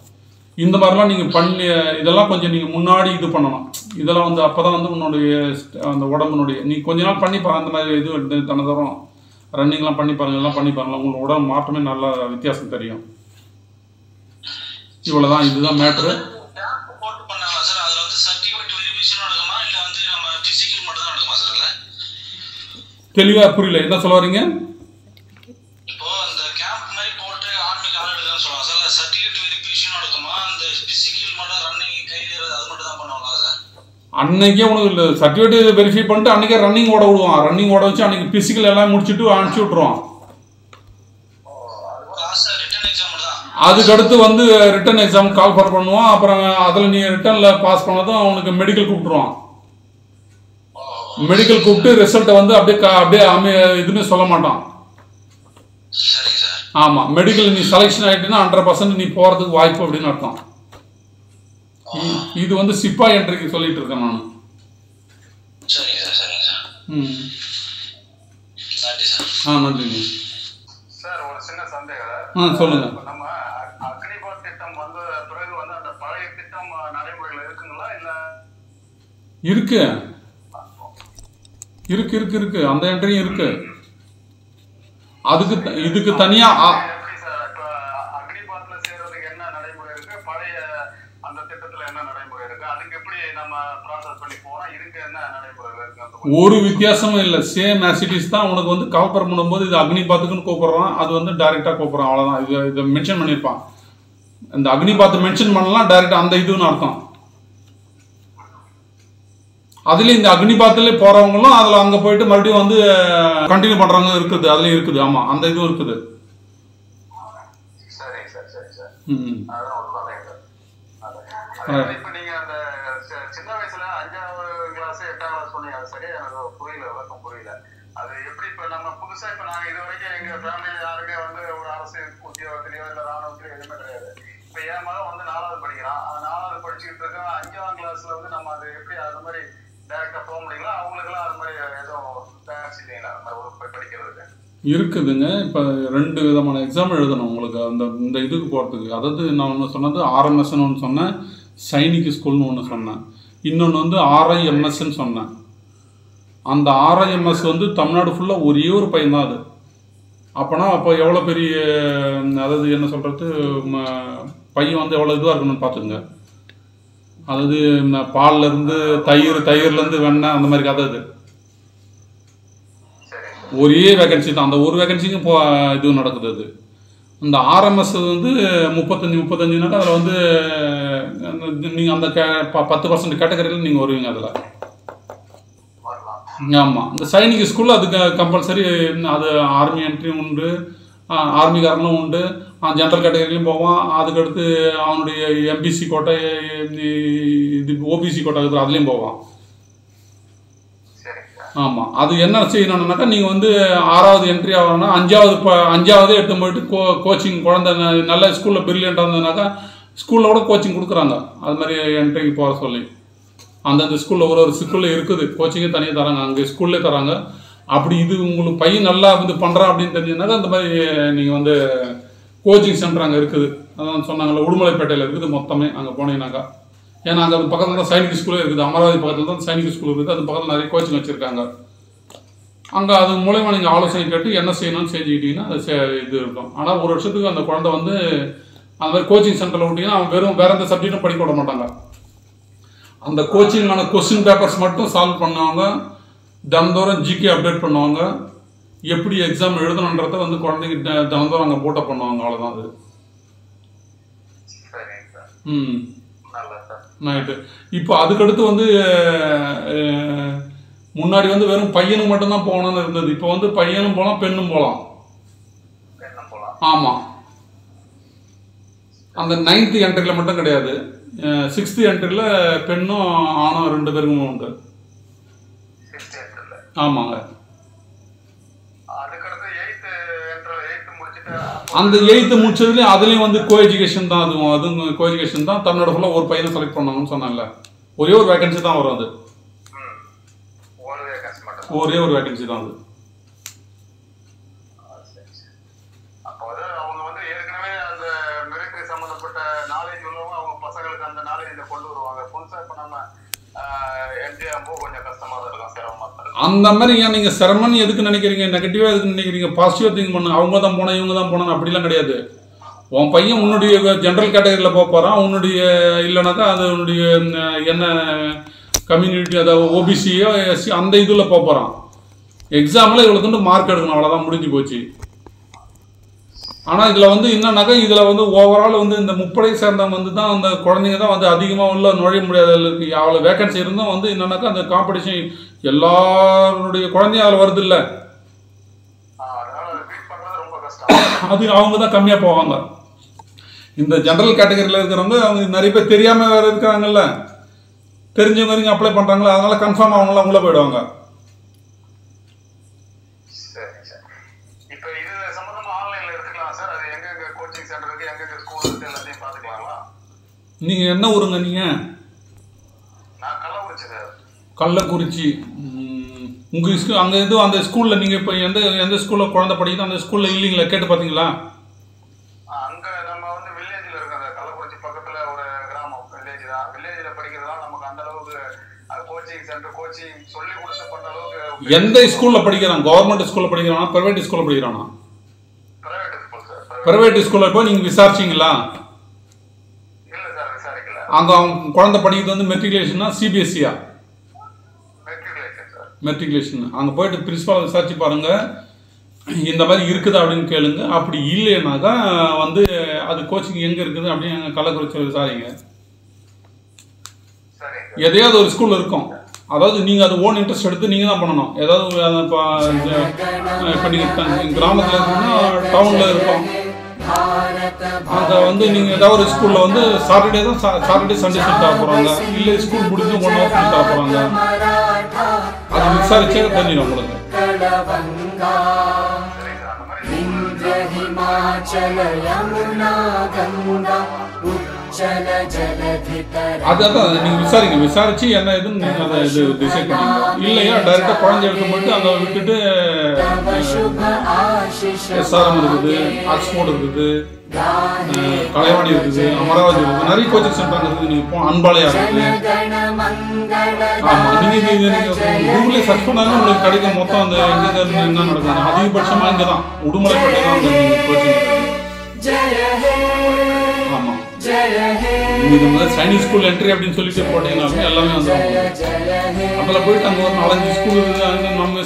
இந்த மாதிரிலாம் நீங்கள் பண்ணி இதெல்லாம் கொஞ்சம் நீங்கள் முன்னாடி இது பண்ணணும். இதெல்லாம் வந்து அப்போ தான் வந்து உன்னுடைய அந்த உடம்புனுடைய நீ கொஞ்ச நாள் பண்ணி பாருங்க. அந்த மாதிரி இது தனதரம் ரன்னிங்லாம் பண்ணி பாருங்க, இதெல்லாம் பண்ணி பாருங்கள். உங்களுக்கு உடம்பு மாற்றமே நல்லா வித்தியாசம் தெரியும். இவ்வளோதான், இதுதான் மேட்ரு. தெளிவாக புரியல, என்ன சொல்ல வரீங்க? அன்னைக்கே உனக்கு சர்டிஃபிகேட் வெரிஃபை பண்ணிட்டு அன்னைக்கே ரன்னிங் ஓட விடுவான். ரன்னிங் ஓட வச்சு அன்னைக்கு பிசிக்கல் எல்லாம் முடிச்சுட்டு அனுப்பிச்சி விட்ருவான். அதுக்கடுத்து வந்து ரிட்டன் எக்ஸாம் கால் ஃபார் பண்ணுவான். அப்புறம் அதில் நீ ரிட்டனில் பாஸ் பண்ணதும் அவனுக்கு மெடிக்கல் கூப்பிட்டுருவான். மெடிக்கல் கூப்பிட்டு ரிசல்ட்டை வந்து அப்படியே இதுன்னு சொல்ல மாட்டான். ஆமாம், மெடிக்கல் நீ செலெக்ஷன் ஆகிட்டீங்கன்னா 100% நீ போகிறதுக்கு வாய்ப்பு அப்படின்னு அர்த்தம். இது வந்து சிப்பா என்ட்ரிக்கு சொல்லிட்டு இருக்கேன் நான். நன்றி சார். ஒரு சின்ன சந்தேகம். சொல்லுங்க. நம்ம அக்னிபாத் திட்டம் வந்து பிறகு வந்து அந்த பழைய திட்டம் நடைமுறையில் இருக்குங்களா இல்ல? இருக்கு இருக்கு இருக்கு இருக்கு அந்த என்ட்ரியும் இருக்கு. அதுக்கு இதுக்கு தனியா எப்படி சார் இப்ப அக்னிபாத்ல சேர்றதுக்கு என்ன நடைமுறை இருக்கு, பழைய அந்த திட்டத்துல என்ன நடைமுறை இருக்கு, அதுக்கு எப்படி நம்ம ப்ராசஸ் பண்ணி போனா இதுக்கு என்ன நடைமுறை இருக்கு? ஒரு வித்தியாசமும் இல்லை, சேம் ஆசிட்டிஸ் தான். உனக்கு வந்து கால்பர் பண்ணும்போது இது அக்னிபாத்துக்குன்னு கூப்பிடுறான், அது வந்து டைரக்டா கூப்பிடுறான், அவ்வளவுதான். இதை மென்ஷன் பண்ணியிருப்பான். இந்த அக்னிபாத் மென்ஷன் பண்ணலாம், டைரக்டா அந்த இதுன்னு அர்த்தம். அதுல இந்த அக்னிபாத்திலே போறவங்களும் அதுல அங்க போயிட்டு மறுபடியும் வந்து கண்டினியூ பண்றவங்க இருக்குது, அதுலயும் இருக்குது. ஆமா, அந்த இதுவும் இருக்குது. சரி சார், சரி சார். அதான் ஒரு சந்தேகம். இப்ப நீங்க அந்த சின்ன வயசுல 5ஆவது கிளாஸ் 8ஆம் கிளாஸ் சொன்னீங்க, அது சரியா எனக்கு புரியல, விளக்கம் புரியல. அது எப்படி இப்ப நம்ம புதுசா இப்ப நாங்க இது வரைக்கும் எங்க ஃபேமிலியில யாருமே வந்து ஒரு அரசு உத்தியோகத்திலயோ இல்ல ராணுவத்திலயோ எதுவுமே கிடையாது. இப்ப என் மகன் வந்து 4வது படிக்கிறான். 4வது படிச்சுட்டு இருக்கான். 5ஆம் கிளாஸ்ல வந்து நம்ம அது எப்படி அது மாதிரி டைரக்டா போக முடியுங்களா? அவங்களுக்குலாம் அது மாதிரி ஏதோ பேட்ச் இல்லைங்களா படிக்கிறதுக்கு? இருக்குதுங்க. இப்போ 2 விதமான எக்ஸாம் எழுதணும் உங்களுக்கு இந்த இதுக்கு போகிறதுக்கு. அதாவது நான் ஒன்று சொன்னது RMSன்னு ஒன்று சொன்னேன், சைனிக் ஸ்கூல்னு ஒன்று சொன்னேன், இன்னொன்று வந்து RIMSன்னு சொன்னேன். அந்த RIMS வந்து தமிழ்நாடு ஃபுல்லாக ஒரே ஒரு பையன் தான் அது. அப்போ எவ்வளோ பெரிய, அதாவது என்ன சொல்கிறது, பையன் வந்து எவ்வளோ இதுவாக இருக்கணும்னு பார்த்துக்குங்க. அதாவது பால்லேருந்து தயிர்லேருந்து வெண்ணெய் அந்த மாதிரி கதை. அது ஒரே வேகன்சி தான், அந்த ஒரு வேகன்சிக்கும் இது நடக்குது. அது இந்த RMS வந்து 35 அதில் வந்து நீங்கள் அந்த 10% கேட்டகரியில் நீங்கள் வருவீங்க அதில். ஆமாம், இந்த சைனிக் ஸ்கூலில் அதுக்கு கம்பல்சரி அது ஆர்மி என்ட்ரியும் உண்டு, ஆர்மிக்காரனும் உண்டு, ஜென்ரல் கேட்டகரியிலையும் போவான். அதுக்கடுத்து அவனுடைய MBC கோட்டை, இது OBC கோட்டை இருக்குது, அதுலேயும் போவான். ஆமாம், அது என்ன செய்யணும்னாக்கா நீங்கள் வந்து 6வது என்ட்ரி ஆகணும்னா 5வது எடுத்து போயிட்டு கோச்சிங், குழந்தை நல்ல ஸ்கூலில் பிரில்லியண்டாக இருந்ததுனாக்கா ஸ்கூலில் கூட கோச்சிங் கொடுக்குறாங்க. அது மாதிரி என்ட்ரிக்கு போக சொல்லி அந்தந்த ஸ்கூலில் ஒரு ஸ்கூலில் இருக்குது, கோச்சிங்கே தனியாக தராங்க, அங்கே ஸ்கூல்லே தராங்க. அப்படி இது உங்களுக்கு பையன் நல்லா இது பண்ணுறான் அப்படின்னு தெரிஞ்சதுனாக்கா அந்த மாதிரி நீங்கள் வந்து கோச்சிங் சென்டர் அங்கே இருக்குது. அதான் சொன்னாங்கல்ல, உடுமலைப்பேட்டையில் இருக்குது மொத்தமே. அங்கே போனீங்கன்னாக்கா, ஏன்னா அங்கே அது பக்கத்தில் தான் சைனிக் ஸ்கூலே இருக்குது, அமராவதி பக்கத்தில் தான் சைனிக் ஸ்கூல் இருக்குது. அது பக்கத்தில் நிறைய கோச்சிங் வச்சுருக்காங்க. அங்கே அது மூலயமா நீங்கள் ஆலோசனை கேட்டு என்ன செய்யணும்னு செஞ்சுக்கிட்டீங்கன்னா அது இது இருக்கும். ஆனால் ஒரு வருஷத்துக்கு அந்த குழந்தை வந்து அந்த மாதிரி கோச்சிங் சென்டரில் விட்டிங்கன்னா அவன் வெறும் வேறு எந்த சப்ஜெக்டும் படிக்க விட மாட்டாங்க. அந்த கோச்சிங்கான கொஸ்டின் பேப்பர்ஸ் மட்டும் சால்வ் பண்ணுவாங்க. தினந்தோறும் ஜிகே அப்டேட் பண்ணுவாங்க. எப்படி எக்ஸாம் எழுதணுன்றதை வந்து குழந்தைங்க தினந்தோறும் அங்கே போட்டப் பண்ணுவாங்க. அவ்வளோதான் அது. நைட்டு இப்போ அதுக்கடுத்து வந்து முன்னாடி வந்து வெறும் பையனுக்கு மட்டும்தான் போகணும்னு இருந்தது. இப்போ வந்து பையனும் போகலாம் பெண்ணும் போகலாம். ஆமாம், அந்த 9th என்ட்ரியில் மட்டும் கிடையாது. 6th என்ட்ரியில் பெண்ணும் ஆணும் 2 பேருக்கும் உண்டு. ஆமாங்க. அந்த 8th முடிச்சதுலேயும் அதுலேயும் வந்து கோ எஜுகேஷன் தான். அதுவும் கோ எஜுகேஷன் தான். தமிழ்நாடு ஃபுல்லாக ஒரு பையனை செலக்ட் பண்ணணும்னு சொன்னாங்கல்ல. ஒரே ஒரு வேகன்சி தான் வரும். அது ஒரே ஒரு வேகன்சி தான். அது அந்த மாதிரி ஏன் நீங்கள் சிரமம்னு எதுக்கு நினைக்கிறீங்க? நெகட்டிவாக எதுக்கு நினைக்கிறீங்க? பாசிட்டிவாக திங்க் பண்ணு. அவங்க தான் போனோம் இவங்க தான் போனோம் அப்படிலாம் கிடையாது. உன் பையன் உன்னுடைய ஜென்ரல் கேட்டகரியில் போக போகிறான். உன்னுடைய இல்லைனாக்கா அது உன்னுடைய என்ன கம்யூனிட்டி, அதாவது ஓபிசியோ எஸ்சி அந்த இதில் போக போகிறான். எக்ஸாமில் இவ்வளோ துண்டு மார்க் எடுக்கணும், அவ்வளோதான், முடிஞ்சு போச்சு. ஆனால் இதில் வந்து என்னன்னாக்கா இதில் வந்து ஓவரால் வந்து இந்த முப்படை சேர்ந்தவங்க வந்து தான் அந்த குழந்தைங்க தான் வந்து அதிகமாக உள்ள நுழைய முடியாத இருக்குது. அவ்வளோ வேகன்சி இருந்தும் வந்து என்னன்னாக்கா அந்த காம்படிஷன் எல்லாருடைய குழந்தையும் அதில் வருது இல்லை. அது அவங்க தான் கம்மியாக போவாங்க. இந்த ஜென்ரல் கேட்டகரியில் இருக்கிறவங்க அவங்க நிறைய பேர் தெரியாமல் வேறு இருக்கிறாங்கல்ல, தெரிஞ்சவங்க வரைக்கும் அப்ளை பண்ணுறாங்களா, அதனால கன்ஃபார்ம் அவங்களாம் உள்ளே போயிடுவாங்க. நீங்கள் என்ன ஊருங்க? நீங்கள் கள்ளக்குறிச்சி. உங்கள் ஸ்கூல் அங்கே எதுவும் அந்த ஸ்கூலில் நீங்கள் இப்போ எந்த ஸ்கூலில் குழந்தை படிக்குதோ அந்த ஸ்கூலில் இல்லைங்களா? கேட்டு பார்த்தீங்களா? அங்கே நம்ம வந்து வில்லேஜில் இருக்கிற கள்ளக்குறிச்சி பக்கத்தில் ஒரு கிராமம் வில்லேஜ் தான். வில்லேஜில் படிக்கிறதுலாம் நமக்கு அந்த அளவுக்கு கோச்சிங் சென்டர் கோச்சிங் சொல்லி கொடுத்து பண்ணுற அளவுக்கு. எந்த ஸ்கூலில் படிக்கிறான்? கவர்மெண்ட் ஸ்கூலில் படிக்கிறானா ப்ரைவேட் ஸ்கூலில் படிக்கிறானா? Private school sir. ப்ரைவேட் ஸ்கூலில் போய் நீங்கள் விசாரிச்சிங்களா? இல்லை சார், விசாரிக்கல. அங்கே அவங்க குழந்தை படிக்கிறது வந்து மெட்ரிகுலேஷனா சிபிஎஸ்சியா? மெட்ரிகுலேஷன். அங்கே போயிட்டு பிரின்சிபாலை விசாரிச்சு பாருங்கள், இந்த மாதிரி இருக்குதா அப்படின்னு கேளுங்க. அப்படி இல்லைன்னாக்கா வந்து அது கோச்சிங் எங்கே இருக்குது அப்படின்னு எங்கள் கள்ளக்குறிச்சி விசாரிங்க. எதையாவது ஒரு ஸ்கூலில் இருக்கும். அதாவது நீங்கள் அது ஓன் இன்ட்ரெஸ்ட் எடுத்து நீங்கள் தான் பண்ணணும். ஏதாவது இப்போ நீங்கள் கிராமத்தில் இருக்கணும்னா டவுனில் இருக்கும். அங்கே வந்து நீங்கள் ஏதாவது ஒரு ஸ்கூலில் வந்து சாட்டர்டே தான் சாட்டர்டே சண்டே சொல்லி தர போகிறாங்க. இல்லை ஸ்கூல் முடிஞ்சு 1 hour சொல்லி தர போகிறாங்க. அது விசாரிச்சே தெரிஞ்சிடும் உங்களுக்கு. அதான் நீங்கள் விசாரிச்சு என்ன இதுன்னு நீங்கள் அதை இது டிசைட் பண்ணிக்கணும். இல்லையா டைரெக்டாக குழந்தை எடுக்க போயிட்டு அங்கே விட்டுட்டு எஸ்ஆர்எம் இருக்குது, ஆக்ஸ்போர்ட் இருக்குது, கலைவாணி இருக்குது, அமராவதி இருக்குது, நிறைய கோச்சிங் சென்டர் இருக்குது. நீங்கள் அன்பாளையா இருக்குது. ஆமாம், நீங்கள் கூகுளே சர்ச் பண்ணாலும் உங்களுக்கு கிடைக்கும். மொத்தம் அந்த எங்கே என்ன நடக்குது அதிகபட்சமாக இங்கே தான் உடுமலைப்பேட்டை தான் அந்த கோச்சிங். ஆமாம், நீங்கள் முதல்ல சைனீஸ் ஸ்கூல் என்ட்ரி அப்படின்னு சொல்லிட்டு போட்டீங்கன்னா எல்லாமே வந்துடும். அதில் போயிட்டு அங்கே ஒரு 4-5 ஸ்கூல் இருக்குது. நம்ம